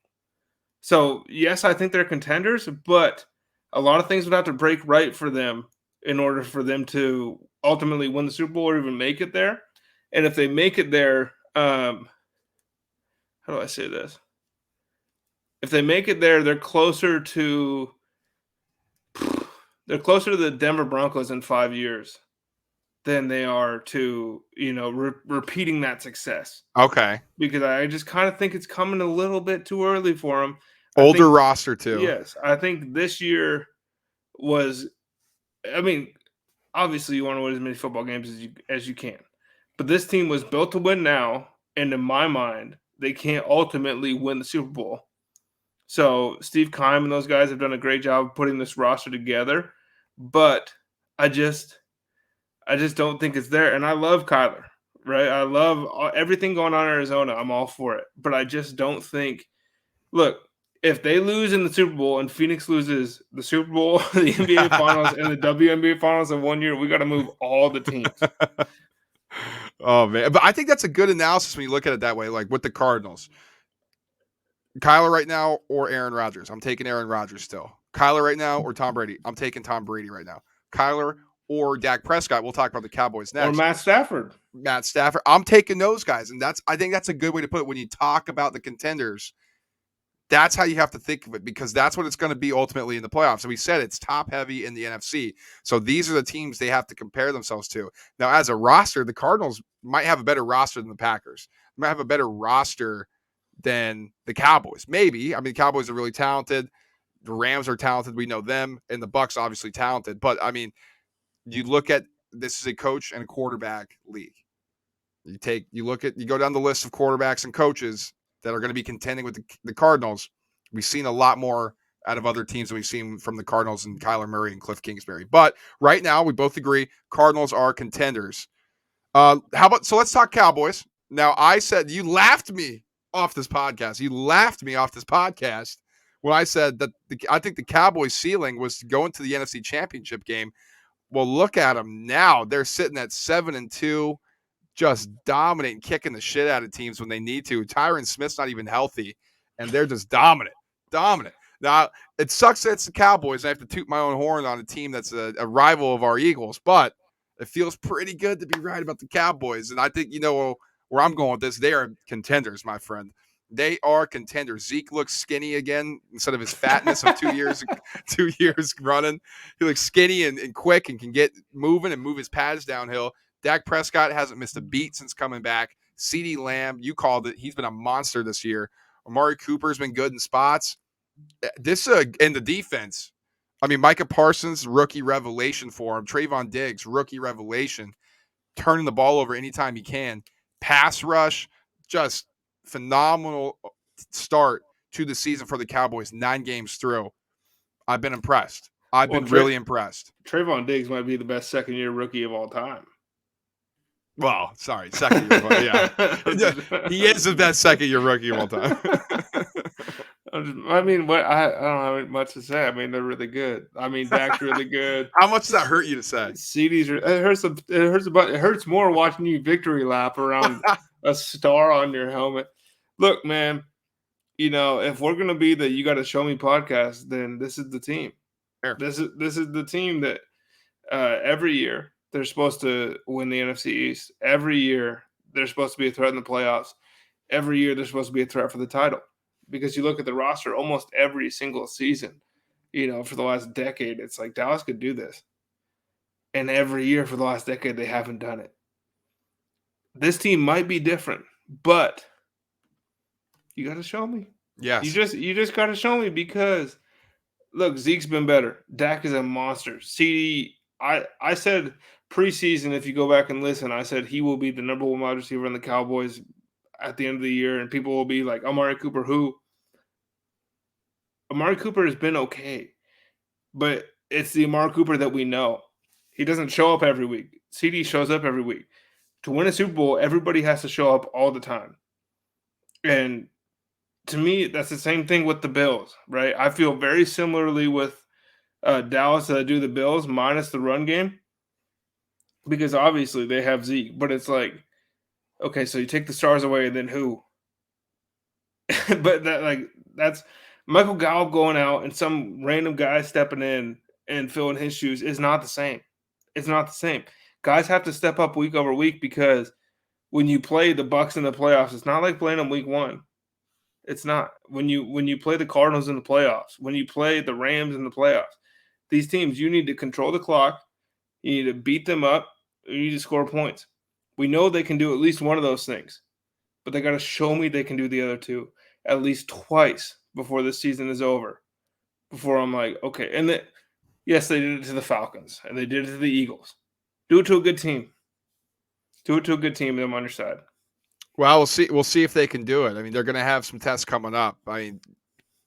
So, yes, I think they're contenders, but a lot of things would have to break right for them in order for them to ultimately win the Super Bowl or even make it there. And if they make it there, how do I say this? If they make it there, they're closer to the Denver Broncos in 5 years than they are to, repeating that success. Okay. Because I just kind of think it's coming a little bit too early for them. Older roster, too. Yes. I think this year was, obviously you want to win as many football games as you can. But this team was built to win now, and in my mind, they can't ultimately win the Super Bowl. So Steve Keim and those guys have done a great job of putting this roster together, but I just don't think it's there. And I love Kyler, right? I love everything going on in Arizona. I'm all for it, but I just don't think. Look, if they lose in the Super Bowl and Phoenix loses the Super Bowl, the NBA Finals, and the WNBA Finals in 1 year, we got to move all the teams. Oh man, but I think that's a good analysis when you look at it that way. Like with the Cardinals, Kyler right now or Aaron Rodgers. I'm taking Aaron Rodgers still. Kyler right now or Tom Brady. I'm taking Tom Brady right now. Kyler or Dak Prescott. We'll talk about the Cowboys next. Or Matt Stafford. I'm taking those guys, and I think that's a good way to put it when you talk about the contenders. That's how you have to think of it, because that's what it's going to be ultimately in the playoffs. And we said it's top heavy in the NFC. So these are the teams they have to compare themselves to. Now, as a roster, the Cardinals might have a better roster than the Packers. They might have a better roster than the Cowboys. Maybe. I mean, the Cowboys are really talented. The Rams are talented. We know them. And the Bucs obviously talented. But, I mean, you look at this is a coach and a quarterback league. You go down the list of quarterbacks and coaches that are going to be contending with the Cardinals. We've seen a lot more out of other teams than we've seen from the Cardinals and Kyler Murray and Cliff Kingsbury. But right now, we both agree Cardinals are contenders. So let's talk Cowboys. Now, I said you laughed me off this podcast. You laughed me off this podcast when I said that I think the Cowboys' ceiling was to go into the NFC Championship game. Well, look at them now. They're sitting at 7-2. Just dominating, kicking the shit out of teams when they need to. Tyron Smith's not even healthy, and they're just dominant. Now, it sucks that it's the Cowboys. I have to toot my own horn on a team that's a rival of our Eagles, but it feels pretty good to be right about the Cowboys. And I think you know where I'm going with this. They are contenders, my friend. They are contenders. Zeke looks skinny again instead of his fatness of 2 years, 2 years running. He looks skinny and quick and can get moving and move his pads downhill. Dak Prescott hasn't missed a beat since coming back. CeeDee Lamb, you called it. He's been a monster this year. Amari Cooper's been good in spots. This in the defense, I mean, Micah Parsons, rookie revelation for him. Trayvon Diggs, rookie revelation. Turning the ball over anytime he can. Pass rush, just phenomenal start to the season for the Cowboys. 9 games through. I've been impressed. I've been really impressed. Trayvon Diggs might be the best second-year rookie of all time. Well, sorry, second year, but yeah, he is the best second-year rookie of all time. I mean, I don't have much to say. I mean, they're really good. I mean, Dak's really good. How much does that hurt you to say? CDs it hurts more watching you victory lap around a star on your helmet. Look, man, you know, if we're gonna be the "You Got to Show Me" podcast, then this is the team. Sure. This is the team that every year they're supposed to win the NFC East. Every year they're supposed to be a threat in the playoffs. Every year they're supposed to be a threat for the title. Because you look at the roster almost every single season, you know, for the last decade, it's like Dallas could do this. And every year for the last decade, they haven't done it. This team might be different, but you got to show me. Yes. You just got to show me because, look, Zeke's been better. Dak is a monster. CD, I said preseason, if you go back and listen, I said he will be the number 1 wide receiver in the Cowboys at the end of the year, and people will be like, Amari Cooper, who? Amari Cooper has been okay, but it's the Amari Cooper that we know. He doesn't show up every week. CD shows up every week. To win a Super Bowl, everybody has to show up all the time. And to me, that's the same thing with the Bills, right? I feel very similarly with Dallas that do the Bills minus the run game, because obviously they have Zeke, but it's like, okay, so you take the stars away, and then who? But that's Michael Gallup going out and some random guy stepping in and filling his shoes is not the same. It's not the same. Guys have to step up week over week, because when you play the Bucs in the playoffs, it's not like playing them week 1. It's not. When you play the Cardinals in the playoffs, when you play the Rams in the playoffs, these teams, you need to control the clock. You need to beat them up. You need to score points. We know they can do at least one of those things, but they got to show me they can do the other two at least twice before the season is over. Before I'm like, okay. And yes, they did it to the Falcons, and they did it to the Eagles. Do it to a good team. Do it to a good team, and I'm on your side. Well, we'll see. We'll see if they can do it. I mean, they're going to have some tests coming up. I mean,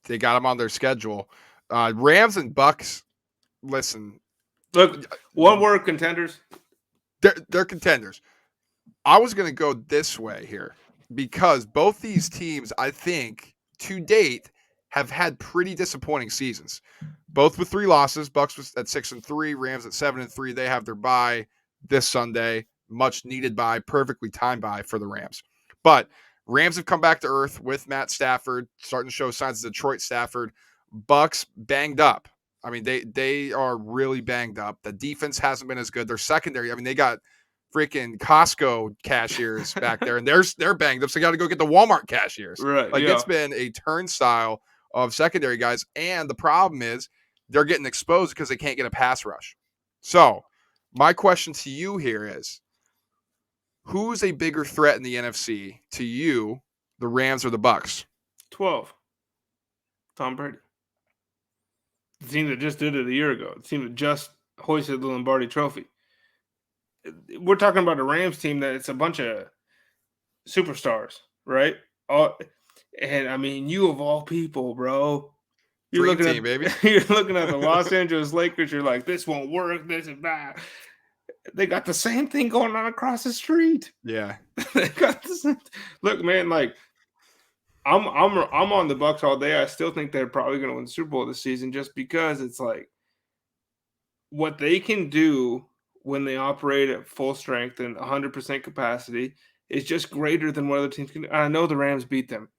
they got them on their schedule. Rams and Bucks. Listen, Look, one word contenders. they're contenders. I was going to go this way here because both these teams, I think, to date, have had pretty disappointing seasons. Both with 3 losses. Bucks was at 6-3, Rams at 7-3. They have their bye this Sunday, much needed bye, perfectly timed bye for the Rams. But Rams have come back to earth with Matt Stafford, starting to show signs of Detroit Stafford. Bucks banged up. I mean, they are really banged up. The defense hasn't been as good. Their secondary, I mean, they got freaking Costco cashiers back there, and they're banged up. So they got to go get the Walmart cashiers. Right. Like, yeah. it's been a turnstile of secondary guys. And the problem is they're getting exposed because they can't get a pass rush. So my question to you here is, who's a bigger threat in the NFC to you, the Rams or the Bucks? 12. Tom Brady. The team that just did it a year ago. The team that just hoisted the Lombardi Trophy. We're talking about a Rams team that it's a bunch of superstars, right? And I mean, you of all people, bro. You're Dream looking team, at baby. You're looking at the Los Angeles Lakers. You're like, this won't work. This is bad. They got the same thing going on across the street. Yeah. They got the same. Look, man, like I'm on the Bucks all day. I still think they're probably going to win the Super Bowl this season, just because it's like what they can do when they operate at full strength and 100% capacity is just greater than what other teams can do. I know the Rams beat them.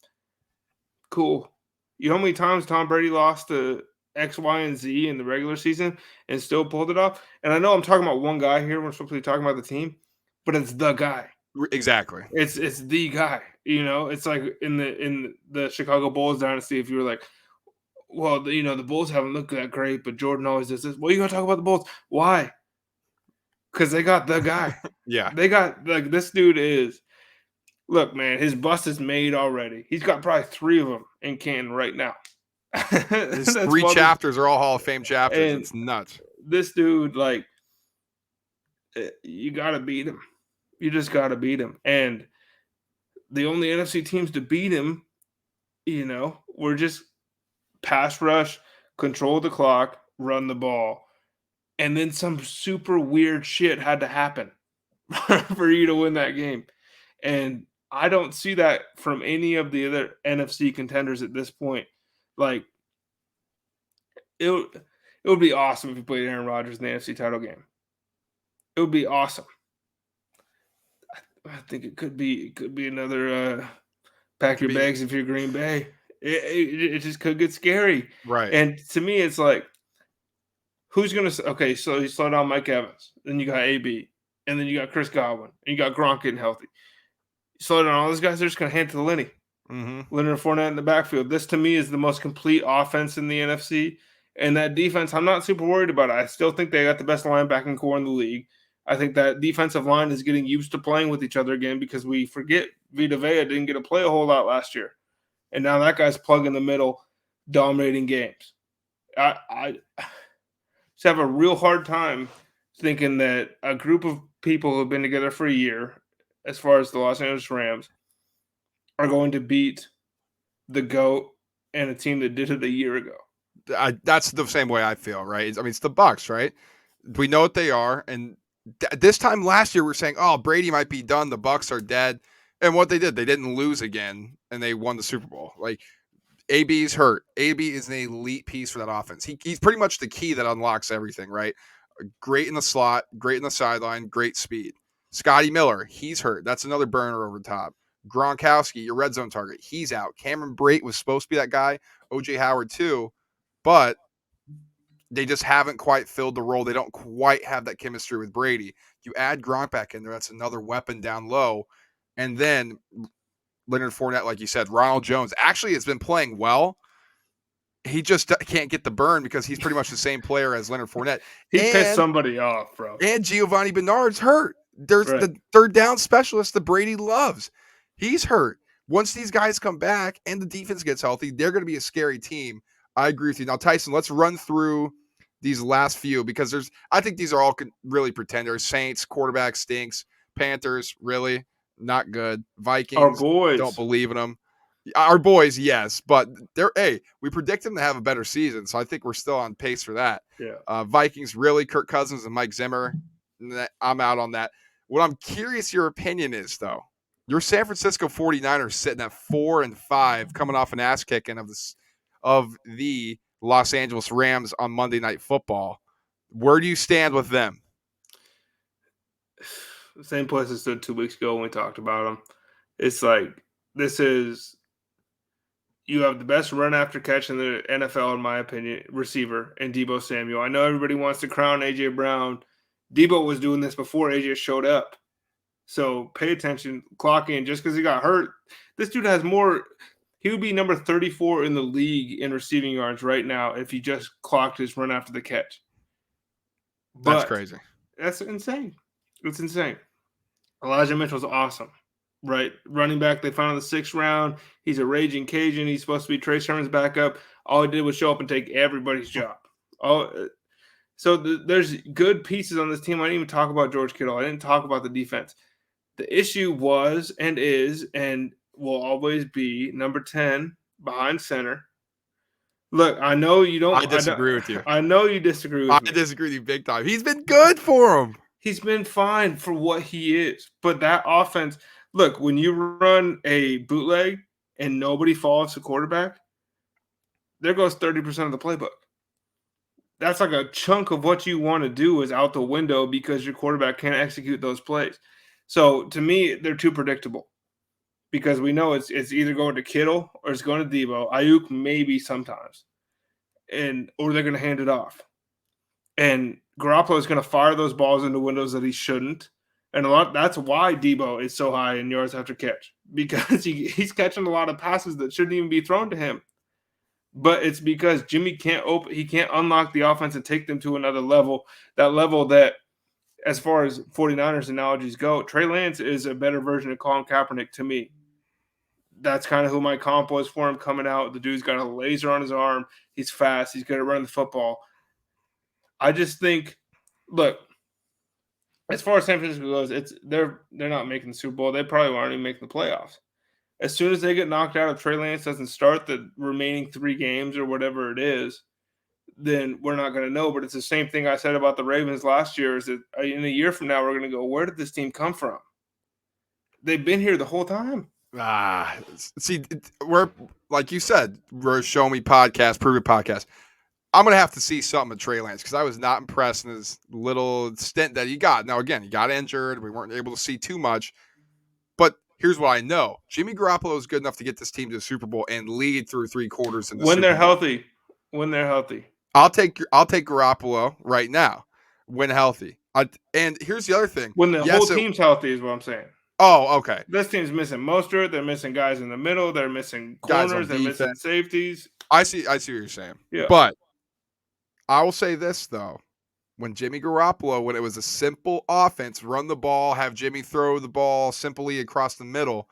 Cool. You know how many times Tom Brady lost to X, Y, and Z in the regular season and still pulled it off? And I know I'm talking about one guy here. We're supposed to be talking about the team, but it's the guy. Exactly. It's the guy. You know, it's like in the Chicago Bulls dynasty. If you were like, well, the Bulls haven't looked that great, but Jordan always does this. Well, you gonna talk about the Bulls? Why? Because they got the guy. Yeah. They got, like, this dude is. Look, man, his bus is made already. He's got probably 3 of them in Canton right now. His 3 chapters are all Hall of Fame chapters. It's nuts. This dude, like, you got to beat him. You just got to beat him. And the only NFC teams to beat him, were just pass rush, control the clock, run the ball. And then some super weird shit had to happen for you to win that game. And I don't see that from any of the other NFC contenders at this point. Like, it would be awesome if you played Aaron Rodgers in the NFC title game. It would be awesome. I think it could be another pack your bags if you're Green Bay. It just could get scary. Right. And to me, it's like, who's going to – okay, so you slow down Mike Evans. Then you got AB. And then you got Chris Godwin. And you got Gronk getting healthy. Slow down all those guys, they're just going to hand it to Lenny. Mm-hmm. Leonard Fournette in the backfield. This, to me, is the most complete offense in the NFC. And that defense, I'm not super worried about it. I still think they got the best linebacking core in the league. I think that defensive line is getting used to playing with each other again, because we forget Vita Vea didn't get to play a whole lot last year. And now that guy's plug in the middle, dominating games. I just have a real hard time thinking that a group of people who have been together for a year, as far as the Los Angeles Rams, are going to beat the GOAT and a team that did it a year ago. That's the same way I feel, right? I mean, it's the Bucks, right? We know what they are, and this time last year we're saying, oh, Brady might be done, the Bucks are dead. And what they did, they didn't lose again, and they won the Super Bowl. Like, AB's hurt. AB is an elite piece for that offense. He's pretty much the key that unlocks everything, right? Great in the slot, great in the sideline, great speed. Scotty Miller, he's hurt. That's another burner over top. Gronkowski, your red zone target, he's out. Cameron Brate was supposed to be that guy. OJ Howard too, but they just haven't quite filled the role. They don't quite have that chemistry with Brady. You add Gronk back in there, that's another weapon down low. And then Leonard Fournette, like you said, Ronald Jones actually has been playing well. He just can't get the burn because he's pretty much the same player as Leonard Fournette. He pissed somebody off, bro. And Giovanni Bernard's hurt. There's the third down specialist that Brady loves. He's hurt. Once these guys come back and the defense gets healthy, they're going to be a scary team. I agree with you. Now, Tyson, let's run through these last few, because I think these are all really pretenders. Saints, quarterback stinks. Panthers, really? not good. Our Vikings, boys. don't believe in them. Our boys, yes, but we predict them to have a better season, so I think we're still on pace for that. Yeah. Vikings, really, Kirk Cousins and Mike Zimmer. I'm out on that. What I'm curious your opinion is, though, your San Francisco 49ers sitting at 4-5, coming off an ass kicking of the Los Angeles Rams on Monday Night Football. Where do you stand with them? Same place I stood 2 weeks ago when we talked about them. It's like you have the best run after catch in the NFL, in my opinion, receiver, and Deebo Samuel. I know everybody wants to crown AJ Brown. Deebo was doing this before AJ showed up. So pay attention, clock in. Just because he got hurt, this dude has more. He would be number 34 in the league in receiving yards right now if he just clocked his run after the catch. That's crazy. That's insane. It's insane. Elijah Mitchell's awesome, right? Running back, they found in the 6th round. He's a raging Cajun. He's supposed to be Trey Sermon's backup. All he did was show up and take everybody's job. So there's good pieces on this team. I didn't even talk about George Kittle. I didn't talk about the defense. The issue was and is and will always be number 10 behind center. Look, I know you don't. I disagree with you. I know you disagree with me. I disagree with you big time. He's been good for him. He's been fine for what he is. But that offense, look, when you run a bootleg and nobody follows the quarterback, there goes 30% of the playbook. That's like a chunk of what you want to do is out the window because your quarterback can't execute those plays. So to me, they're too predictable because we know it's either going to Kittle or it's going to Deebo. Ayuk maybe sometimes, or they're going to hand it off. And Garoppolo is going to fire those balls into windows that he shouldn't. And that's why Deebo is so high in yards after catch, because he's catching a lot of passes that shouldn't even be thrown to him. But it's because Jimmy can't unlock the offense and take them to another level, that level that, as far as 49ers analogies go, Trey Lance is a better version of Colin Kaepernick to me. That's kind of who my comp was for him coming out. The dude's got a laser on his arm. He's fast. He's good at running the football. I just think, look, as far as San Francisco goes, they're not making the Super Bowl. They probably aren't even making the playoffs. As soon as they get knocked out, if Trey Lance doesn't start the remaining 3 games or whatever it is, then we're not going to know. But it's the same thing I said about the Ravens last year, is that in a year from now, we're going to go, where did this team come from? They've been here the whole time. See, we're, like you said, we're a show me podcast, prove it podcast. I'm going to have to see something with Trey Lance because I was not impressed in his little stint that he got. Now, again, he got injured. We weren't able to see too much. But here's what I know. Jimmy Garoppolo is good enough to get this team to the Super Bowl and lead through 3 quarters in the Super Bowl. When they're healthy. I'll take Garoppolo right now when healthy. And here's the other thing. When the whole team's healthy is what I'm saying. Oh, okay. This team's missing Mostert. They're missing guys in the middle. They're missing corners. They're missing safeties. I see what you're saying. Yeah. But I will say this, though. When Jimmy Garoppolo, when it was a simple offense, run the ball, have Jimmy throw the ball simply across the middle,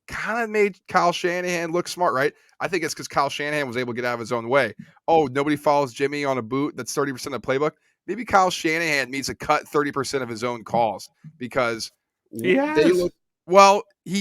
kind of made Kyle Shanahan look smart, right? I think it's because Kyle Shanahan was able to get out of his own way. Oh, nobody follows Jimmy on a boot. That's 30% of the playbook. Maybe Kyle Shanahan needs to cut 30% of his own calls because he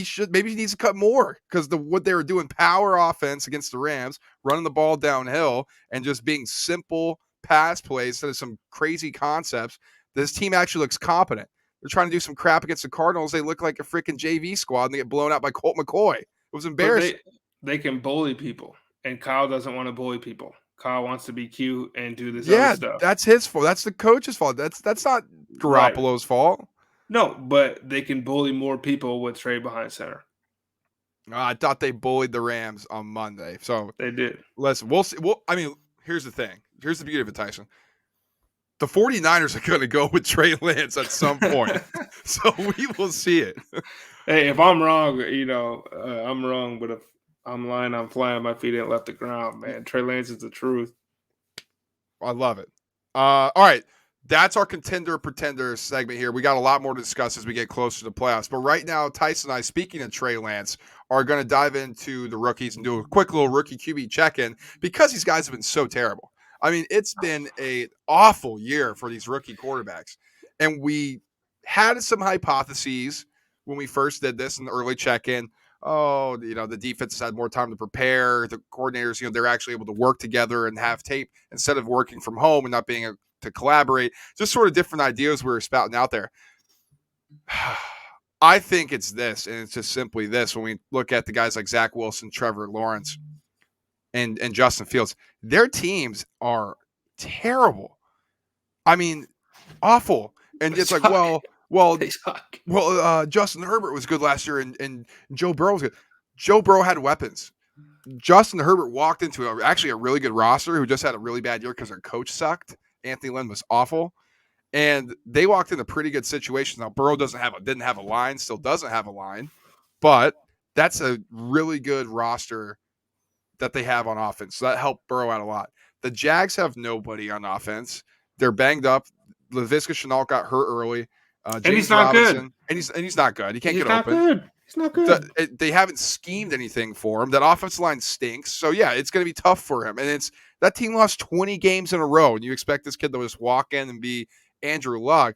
should. Maybe he needs to cut more because what they were doing, power offense against the Rams, running the ball downhill and just being simple pass plays instead of some crazy concepts. This team actually looks competent. They're trying to do some crap against the Cardinals. They look like a freaking JV squad and they get blown out by Colt McCoy. It was embarrassing. They can bully people, and Kyle doesn't want to bully people. Kyle wants to be cute and do this other stuff. That's his fault. That's the coach's fault. That's not Garoppolo's fault. No, but they can bully more people with Trey behind center. I thought they bullied the Rams on Monday. So they did. Listen, we'll see. Here's the thing. Here's the beauty of it, Tyson. The 49ers are going to go with Trey Lance at some point. So we will see it. Hey, if I'm wrong, I'm wrong. But if I'm lying, I'm flying. My feet ain't left the ground, man. Trey Lance is the truth. I love it. All right. That's our Contender Pretender segment here. We got a lot more to discuss as we get closer to the playoffs. But right now, Tyson and I, speaking of Trey Lance, are going to dive into the rookies and do a quick little rookie QB check-in because these guys have been so terrible. I mean, it's been an awful year for these rookie quarterbacks. And we had some hypotheses when we first did this in the early check-in. Oh, the defense had more time to prepare. The coordinators, they're actually able to work together and have tape instead of working from home and not being able to collaborate. Just sort of different ideas we were spouting out there. I think it's this, and it's just simply this. When we look at the guys like Zack Wilson, Trevor Lawrence, and Justin Fields, their teams are terrible. I mean, awful. And it's like, Justin Herbert was good last year, and Joe Burrow was good. Joe Burrow had weapons. Justin Herbert walked into actually a really good roster who just had a really bad year because their coach sucked. Anthony Lynn was awful. And they walked into pretty good situations. Now, Burrow didn't have a line, still doesn't have a line, but that's a really good roster that they have on offense. So that helped Burrow out a lot. The Jags have nobody on offense. They're banged up. Laviska Shenault got hurt early. James and he's not Robinson, good. And he's not good. He can't get open. He's not good. They haven't schemed anything for him. That offensive line stinks. So, yeah, it's going to be tough for him. And that team lost 20 games in a row, and you expect this kid to just walk in and be Andrew Luck.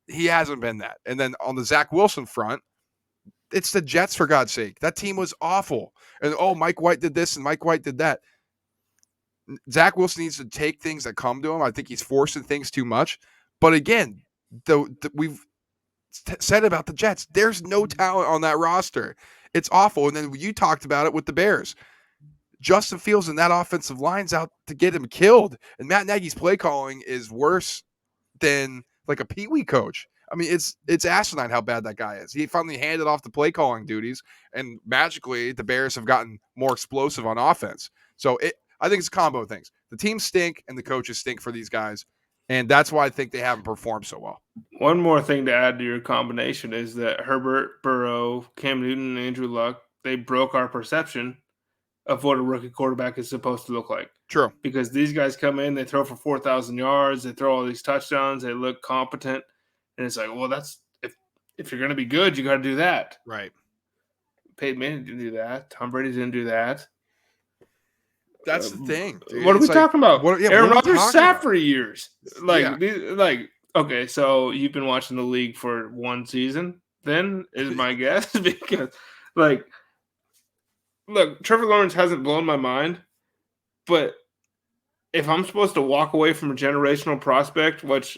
He hasn't been that. And then on the Zack Wilson front, it's the Jets, for God's sake. That team was awful. And, Mike White did this and Mike White did that. Zack Wilson needs to take things that come to him. I think he's forcing things too much. But, again, we've said about the Jets, there's no talent on that roster. It's awful. And then you talked about it with the Bears. Justin Fields and that offensive line's out to get him killed. And Matt Nagy's play calling is worse than like a peewee coach. I mean, it's asinine how bad that guy is. He finally handed off the play calling duties, and magically the Bears have gotten more explosive on offense. So I think it's a combo of things. The teams stink and the coaches stink for these guys, and that's why I think they haven't performed so well. One more thing to add to your combination is that Herbert, Burrow, Cam Newton, and Andrew Luck, they broke our perception of what a rookie quarterback is supposed to look like. True. Because these guys come in, they throw for 4,000 yards, they throw all these touchdowns, they look competent, and it's like, well, that's if you're going to be good, you got to do that. Right. Peyton Manning didn't do that. Tom Brady didn't do that. That's the thing. Dude. What are we talking about? Aaron Rodgers sat for years. Okay, so you've been watching the league for one season, then is my guess, because look, Trevor Lawrence hasn't blown my mind, but if I'm supposed to walk away from a generational prospect, which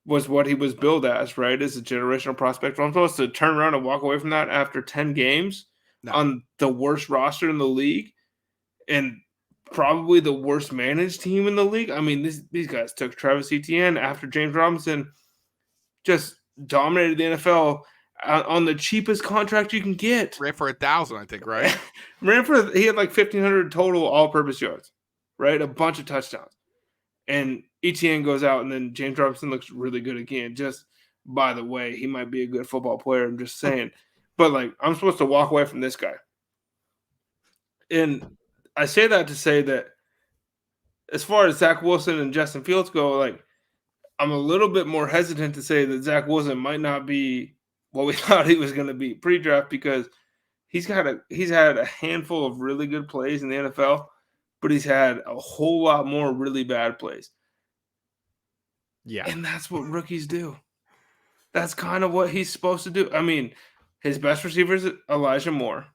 was what he was billed as, right, as a generational prospect, if I'm supposed to turn around and walk away from that after 10 games on the worst roster in the league and probably the worst managed team in the league. I mean, these guys took Travis Etienne after James Robinson just dominated the NFL on the cheapest contract you can get. Ran for 1,000, I think, right? He had like 1,500 total all-purpose yards, right? A bunch of touchdowns. And Etienne goes out, and then James Robinson looks really good again. Just, by the way, he might be a good football player. I'm just saying. But, I'm supposed to walk away from this guy. And I say that to say that as far as Zack Wilson and Justin Fields go, I'm a little bit more hesitant to say that Zack Wilson might not be what we thought he was going to be pre-draft, because he's had a handful of really good plays in the NFL, but he's had a whole lot more really bad plays. Yeah. And that's what rookies do. That's kind of what he's supposed to do. I mean, his best receiver is Elijah Moore.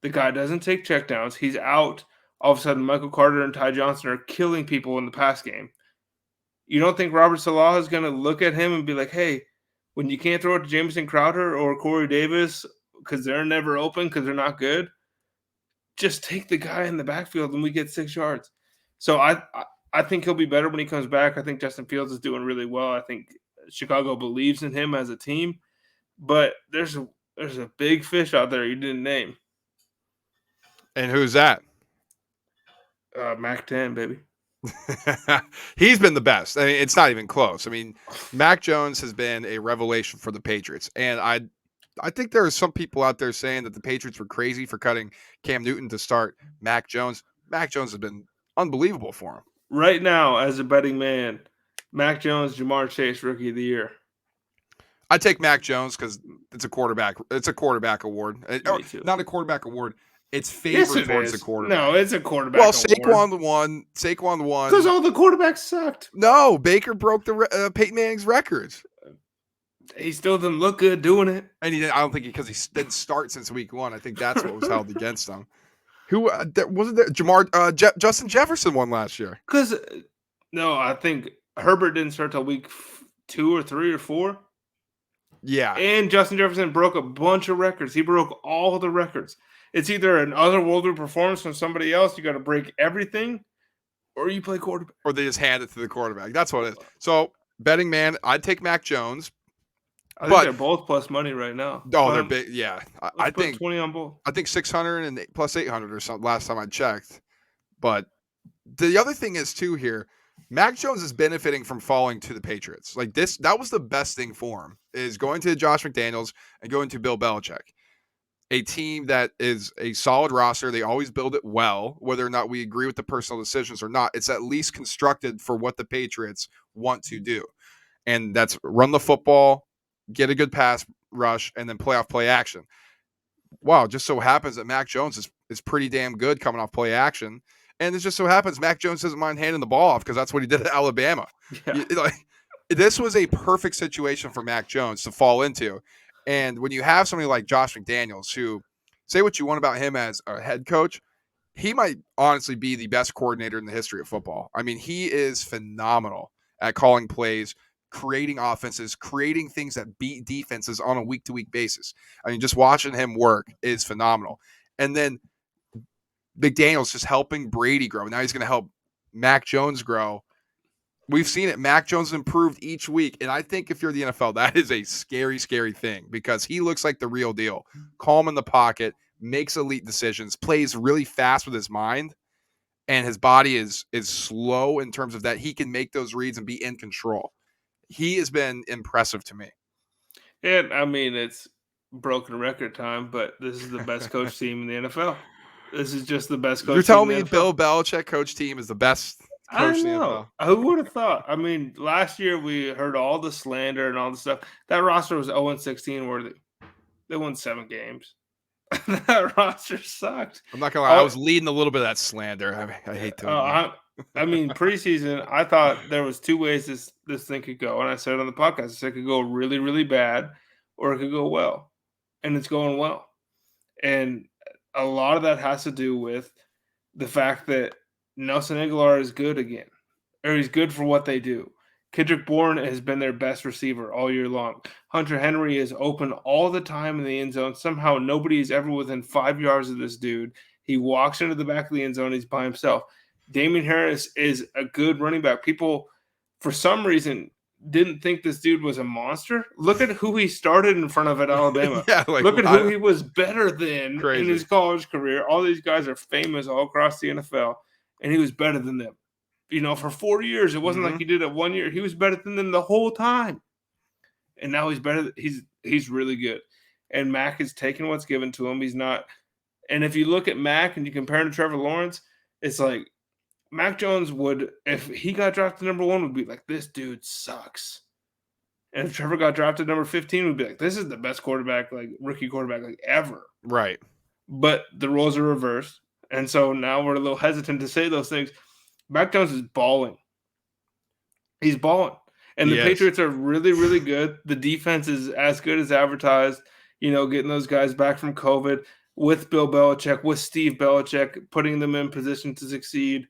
The guy doesn't take checkdowns. He's out. All of a sudden, Michael Carter and Ty Johnson are killing people in the pass game. You don't think Robert Salah is going to look at him and be like, hey, when you can't throw it to Jamison Crowder or Corey Davis because they're never open because they're not good, just take the guy in the backfield and we get 6 yards. So I think he'll be better when he comes back. I think Justin Fields is doing really well. I think Chicago believes in him as a team. But there's a big fish out there you didn't name. And who's that? Mac 10, baby. He's been the best. I mean, it's not even close. I mean, Mac Jones has been a revelation for the Patriots. And I think there are some people out there saying that the Patriots were crazy for cutting Cam Newton to start Mac Jones. Mac Jones has been unbelievable for him. Right now, as a betting man, Mac Jones, Jamar Chase, Rookie of the Year. I take Mac Jones because it's a quarterback. It's a quarterback award. Not a quarterback award. It's favored towards the quarterback. No, it's a quarterback award. Saquon the one. Because all the quarterbacks sucked. No, Baker broke the Peyton Manning's records. He still didn't look good doing it. And I don't think because he didn't start since week 1. I think that's what was held against him. Who wasn't there? Justin Jefferson won last year. Because no, I think Herbert didn't start till week 2 or 3 or 4. Yeah. And Justin Jefferson broke a bunch of records. He broke all the records. It's either an otherworldly performance from somebody else, you got to break everything, or you play quarterback. Or they just hand it to the quarterback. That's what it is. So, betting man, I'd take Mac Jones. I think they're both plus money right now. Oh, they're big. Yeah. I think 20 on both. I think 600 and plus 800 or something last time I checked. But the other thing is, too, here, Mac Jones is benefiting from falling to the Patriots. Like this, that was the best thing for him, is going to Josh McDaniels and going to Bill Belichick. A team that is a solid roster. They always build it well, whether or not we agree with the personal decisions or not. It's at least constructed for what the Patriots want to do. And that's run the football, get a good pass rush, and then playoff play action. Wow, just so happens that Mac Jones is pretty damn good coming off play action. And it just so happens Mac Jones doesn't mind handing the ball off because that's what he did at Alabama. Yeah. This was a perfect situation for Mac Jones to fall into. And when you have somebody like Josh McDaniels, who, say what you want about him as a head coach, he might honestly be the best coordinator in the history of football. I mean, he is phenomenal at calling plays, creating offenses, creating things that beat defenses on a week-to-week basis. I mean, just watching him work is phenomenal. And then McDaniels just helping Brady grow. Now he's going to help Mac Jones grow. We've seen it. Mac Jones improved each week. And I think if you're the NFL, that is a scary, scary thing because he looks like the real deal. Calm in the pocket, makes elite decisions, plays really fast with his mind, and his body is slow in terms of that he can make those reads and be in control. He has been impressive to me. And, I mean, it's broken record time, but this is the best coach team in the NFL. This is just the best coach You're telling team me Bill Belichick coach team is the best coach in the NFL? Who would have thought? I mean, last year we heard all the slander and all the stuff. That roster was 0-16 worthy. They won 7 games. That roster sucked. I'm not going to lie. I was leading a little bit of that slander. I hate to I mean, preseason, I thought there was 2 ways this thing could go. And I said on the podcast, I said it could go really, really bad or it could go well. And it's going well. And a lot of that has to do with the fact that Nelson Aguilar is good again. Or he's good for what they do. Kendrick Bourne has been their best receiver all year long. Hunter Henry is open all the time in the end zone. Somehow nobody is ever within 5 yards of this dude. He walks into the back of the end zone. He's by himself. Damien Harris is a good running back. People, for some reason, didn't think this dude was a monster. Look at who he started in front of at Alabama. Look at who he was better than in his college career. All these guys are famous all across the NFL, and he was better than them. You know, for 4 years, it wasn't like he did it 1 year. He was better than them the whole time. And now he's better. He's really good. And Mac is taking what's given to him. He's not. And if you look at Mac and you compare him to Trevor Lawrence, it's like Mac Jones would, if he got drafted number 1, would be like, this dude sucks. And if Trevor got drafted number 15, would be like, this is the best quarterback, like rookie quarterback, like ever. Right. But the roles are reversed. And so now we're a little hesitant to say those things. Mac Jones is balling. He's balling. And the Patriots are really, really good. The defense is as good as advertised, you know, getting those guys back from COVID with Bill Belichick, with Steve Belichick, putting them in position to succeed.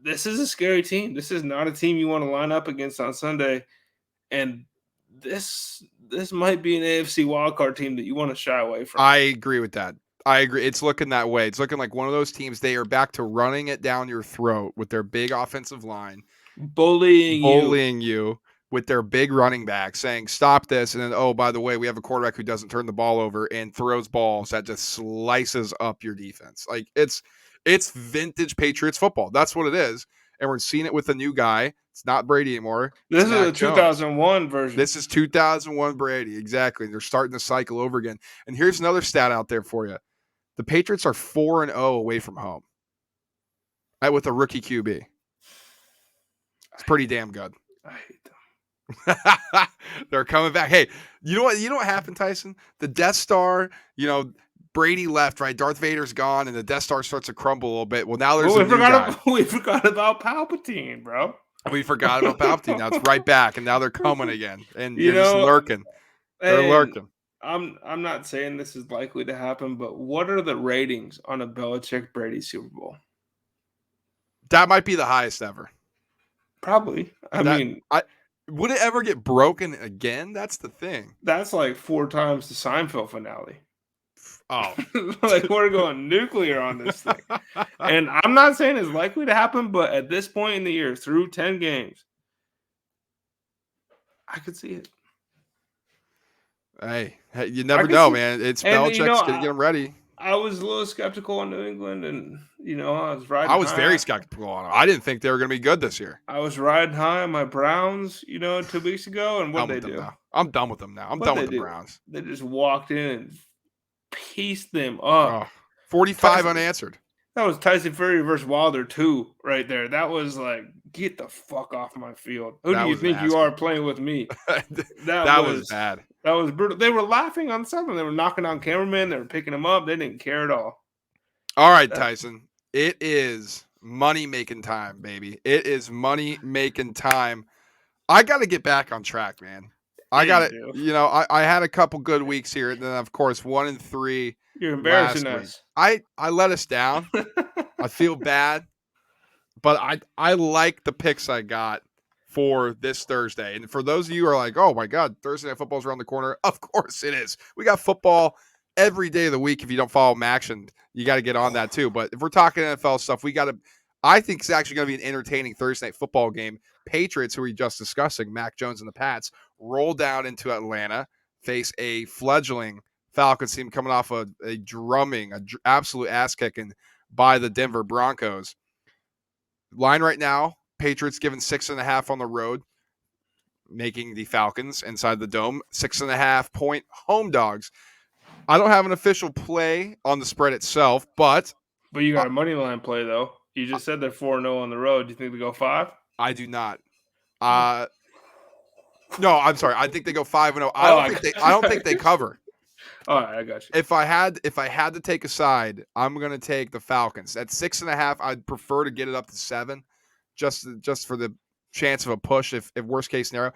This is a scary team. This is not a team you want to line up against on Sunday. And this might be an AFC wildcard team that you want to shy away from. I agree with that. I agree. It's looking that way. It's looking like one of those teams. They are back to running it down your throat with their big offensive line. Bullying you with their big running back, saying, stop this. And then, oh, by the way, we have a quarterback who doesn't turn the ball over and throws balls that just slices up your defense. Like, it's vintage Patriots football. That's what it is. And we're seeing it with a new guy. It's not Brady anymore. This is a 2001 version. This is 2001 Brady. Exactly. They're starting the cycle over again. And here's another stat out there for you. The Patriots are 4-0 away from home with a rookie QB. It's pretty damn good. I hate them. They're coming back. Hey, you know what? You know what happened, Tyson? The Death Star, you know, Brady left, right? Darth Vader's gone, and the Death Star starts to crumble a little bit. Well, now there's a new guy. We forgot about Palpatine, bro. We forgot about Palpatine. Now it's right back, and now they're coming again, and You you're just know, lurking. They're and lurking. I'm not saying this is likely to happen, but what are the ratings on a Belichick Brady Super Bowl? That might be the highest ever. Probably. I mean, would it ever get broken again? That's the thing. that's like 4 times the Seinfeld finale. Oh, Like we're going nuclear on this thing. And I'm not saying it's likely to happen, but at this point in the year, through 10 games, I could see it. Hey, you never know, man. It's Belichick's going to get them ready. I was a little skeptical on New England, and I was riding. I was very skeptical on them. I didn't think they were going to be good this year. I was riding high on my Browns, 2 weeks ago, and what they do? I'm done with them now. I'm done with the Browns. They just walked in and pieced them up. 45 unanswered. That was Tyson Fury versus Wilder 2 right there. That was like, get the fuck off my field. Who do you think you are playing with me? That was bad. That was brutal. They were laughing on something. They were knocking on cameramen. They were picking them up. They didn't care at all. All right, Tyson. It is money-making time, baby. It is money-making time. I got to get back on track, man. I got to, I had a couple good weeks here. And then, of course, 1-3. You're embarrassing us. I let us down. I feel bad. But I like the picks I got for this Thursday. And for those of you who are like, oh, my God, Thursday Night Football's around the corner. Of course it is. We got football every day of the week. If you don't follow Makin, you got to get on that too. But if we're talking NFL stuff, I think it's actually going to be an entertaining Thursday Night Football game. Patriots, who we just discussing, Mac Jones and the Pats, roll down into Atlanta, face a fledgling Falcons team coming off a drumming, absolute ass-kicking by the Denver Broncos. Line right now, Patriots given 6.5 on the road, making the Falcons inside the dome 6.5-point home dogs. I don't have an official play on the spread itself, but you got a money line play though. You just said they're 4-0 on the road. Do you think they go 5? I do not. No, I'm sorry. I think they go 5-0. I don't think they cover. All right, I got you. If I had to take a side, I'm going to take the Falcons. At 6.5, I'd prefer to get it up to 7, just for the chance of a push. If worst case scenario,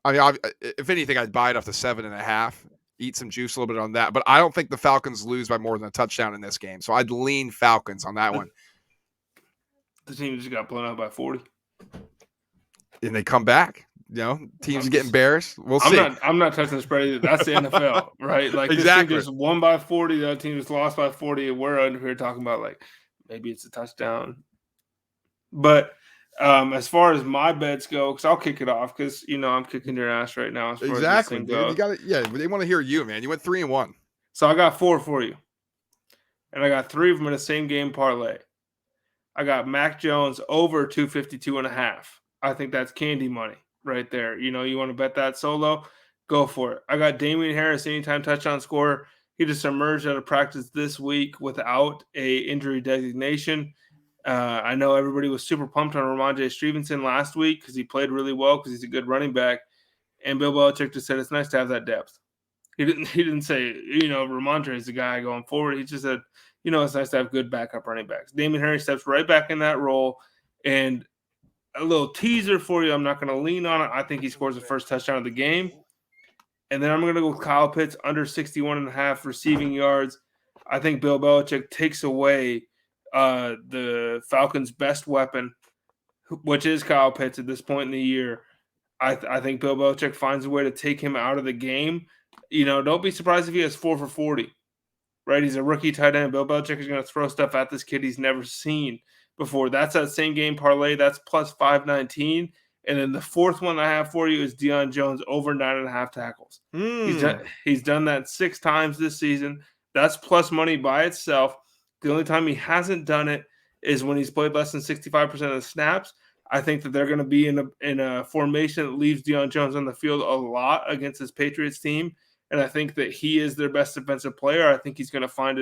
I mean, if anything, I'd buy it up to 7.5. Eat some juice a little bit on that. But I don't think the Falcons lose by more than a touchdown in this game. So I'd lean Falcons on that one. The team just got blown out by 40. And they come back. Teams get embarrassed. We'll see. I'm not touching the spread either. That's the NFL, right? Like exactly. This team just won by 40. The other team just lost by 40. And we're under here talking about like maybe it's a touchdown. But as far as my bets go, because I'll kick it off because I'm kicking your ass right now. As far exactly, as dude. You got it. Yeah, they want to hear you, man. You went 3-1. So I got 4 for you, and I got 3 of them in the same game parlay. I got Mac Jones over 252.5. I think that's candy money right there. You want to bet that solo? Go for it. I got Damien Harris, anytime touchdown scorer. He just emerged out of practice this week without a injury designation. I know everybody was super pumped on Ramondre Stevenson last week because he played really well because he's a good running back. And Bill Belichick just said it's nice to have that depth. He didn't say, Ramondre is the guy going forward. He just said, it's nice to have good backup running backs. Damien Harris steps right back in that role. And a little teaser for you, I'm not going to lean on it. I think he scores the first touchdown of the game. And then I'm going to go with Kyle Pitts under 61.5 receiving yards. I think Bill Belichick takes away the Falcons' best weapon, which is Kyle Pitts at this point in the year. I think Bill Belichick finds a way to take him out of the game. Don't be surprised if he has 4 for 40, right? He's a rookie tight end. Bill Belichick is going to throw stuff at this kid he's never seen before. That's that same game parlay. That's plus 519. And then the fourth one I have for you is Deion Jones over 9.5 tackles. He's done that 6 times this season. That's plus money by itself. The only time he hasn't done it is when he's played less than 65% of the snaps. I think that they're going to be in a formation that leaves Deion Jones on the field a lot against this Patriots team. And I think that he is their best defensive player. I think he's going to find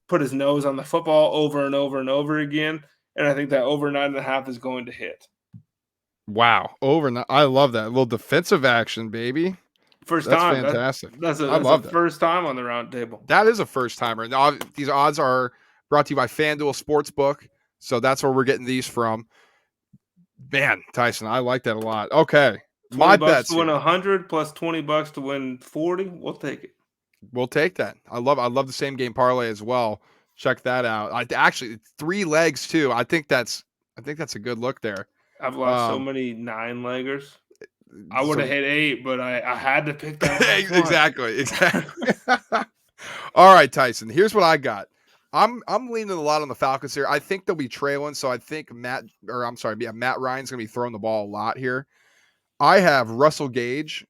put his nose on the football over and over and over again. And I think that over 9.5 is going to hit. Wow. I love that. A little defensive action, baby. That's time. Fantastic. That's the first time on the round table. That is a first timer. Now, these odds are brought to you by FanDuel Sportsbook. So that's where we're getting these from. Man, Tyson, I like that a lot. Okay. 20 My bucks bets to win here. 100 plus 20 bucks to win 40. We'll take it. We'll take that. I love the same game parlay as well. Check that out. Actually 3 legs too. I think that's a good look there. I've lost so many 9-leggers. I would have hit 8, but I had to pick that last one. Exactly. All right, Tyson. Here's what I got. I'm leaning a lot on the Falcons here. I think they'll be trailing, so I think Matt Ryan's gonna be throwing the ball a lot here. I have Russell Gage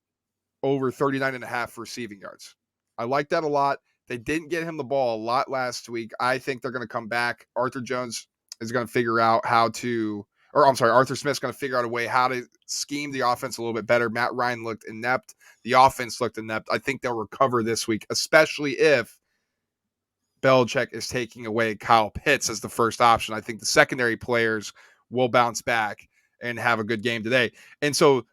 over 39.5 receiving yards. I like that a lot. They didn't get him the ball a lot last week. I think they're going to come back. Arthur Smith's going to figure out a way how to scheme the offense a little bit better. Matt Ryan looked inept. The offense looked inept. I think they'll recover this week, especially if Belichick is taking away Kyle Pitts as the first option. I think the secondary players will bounce back and have a good game today. And so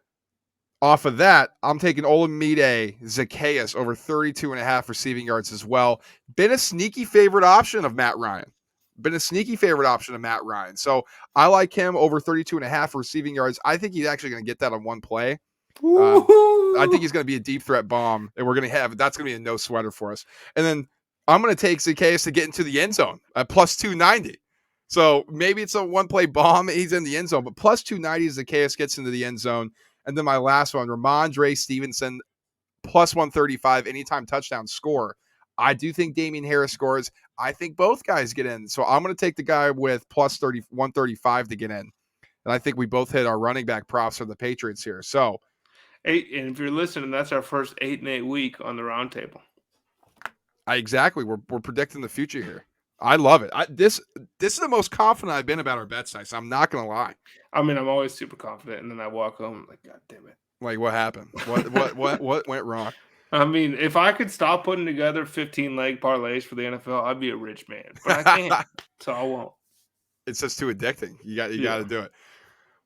off of that, I'm taking Olamide Zaccheaus over 32.5 receiving yards as well. Been a sneaky favorite option of Matt Ryan. So I like him over 32.5 receiving yards. I think he's actually going to get that on one play. I think he's going to be a deep threat bomb, and that's going to be a no sweater for us. And then I'm going to take Zaccheaus to get into the end zone at plus 290. So maybe it's a one play bomb. He's in the end zone, but plus 290 Zaccheaus gets into the end zone. And then my last one, Ramondre Stevenson, plus 135, anytime touchdown score. I do think Damien Harris scores. I think both guys get in. So I'm going to take the guy with plus 135 to get in. And I think we both hit our running back props for the Patriots here. So, and if you're listening, that's our first 8-8 week on the roundtable. Exactly. We're predicting the future here. I love it. This is the most confident I've been about our bet size. I'm not going to lie. I mean, I'm always super confident, and then I walk home like, God damn it! Like, what happened? What went wrong? I mean, if I could stop putting together 15-leg parlays for the NFL, I'd be a rich man. But I can't, so I won't. It's just too addicting. You got to do it.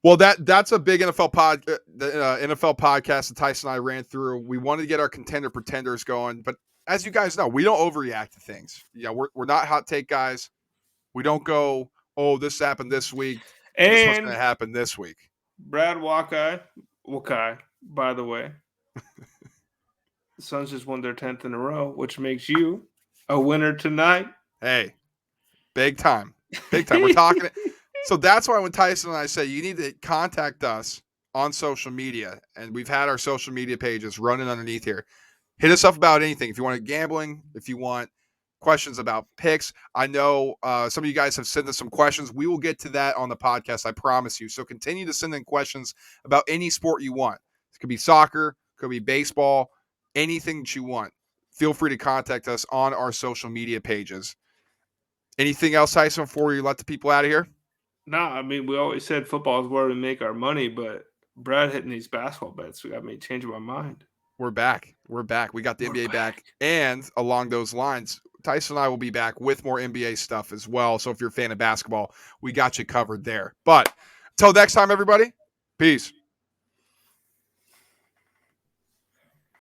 Well, that's a big NFL podcast that Tyson and I ran through. We wanted to get our contender pretenders going, but as you guys know, we don't overreact to things. Yeah, we're not hot take guys. We don't go, oh, this happened this week. And this was going to happen this week. Brad Wakai, by the way. The Suns just won their 10th in a row, which makes you a winner tonight. Hey, big time. Big time. We're talking. So that's why when Tyson and I say you need to contact us on social media, and we've had our social media pages running underneath here. Hit us up about anything. If you want gambling, if you want questions about picks. I know some of you guys have sent us some questions. We will get to that on the podcast, I promise you. So continue to send in questions about any sport you want. It could be soccer, could be baseball, anything that you want. Feel free to contact us on our social media pages. Anything else, Tyson, before we let the people out of here? No, I mean, we always said football is where we make our money, but Brad hitting these basketball bets, we got me changing my mind. We're back. We got the NBA back. And along those lines, Tyson and I will be back with more NBA stuff as well. So if you're a fan of basketball, we got you covered there. But until next time, everybody, peace.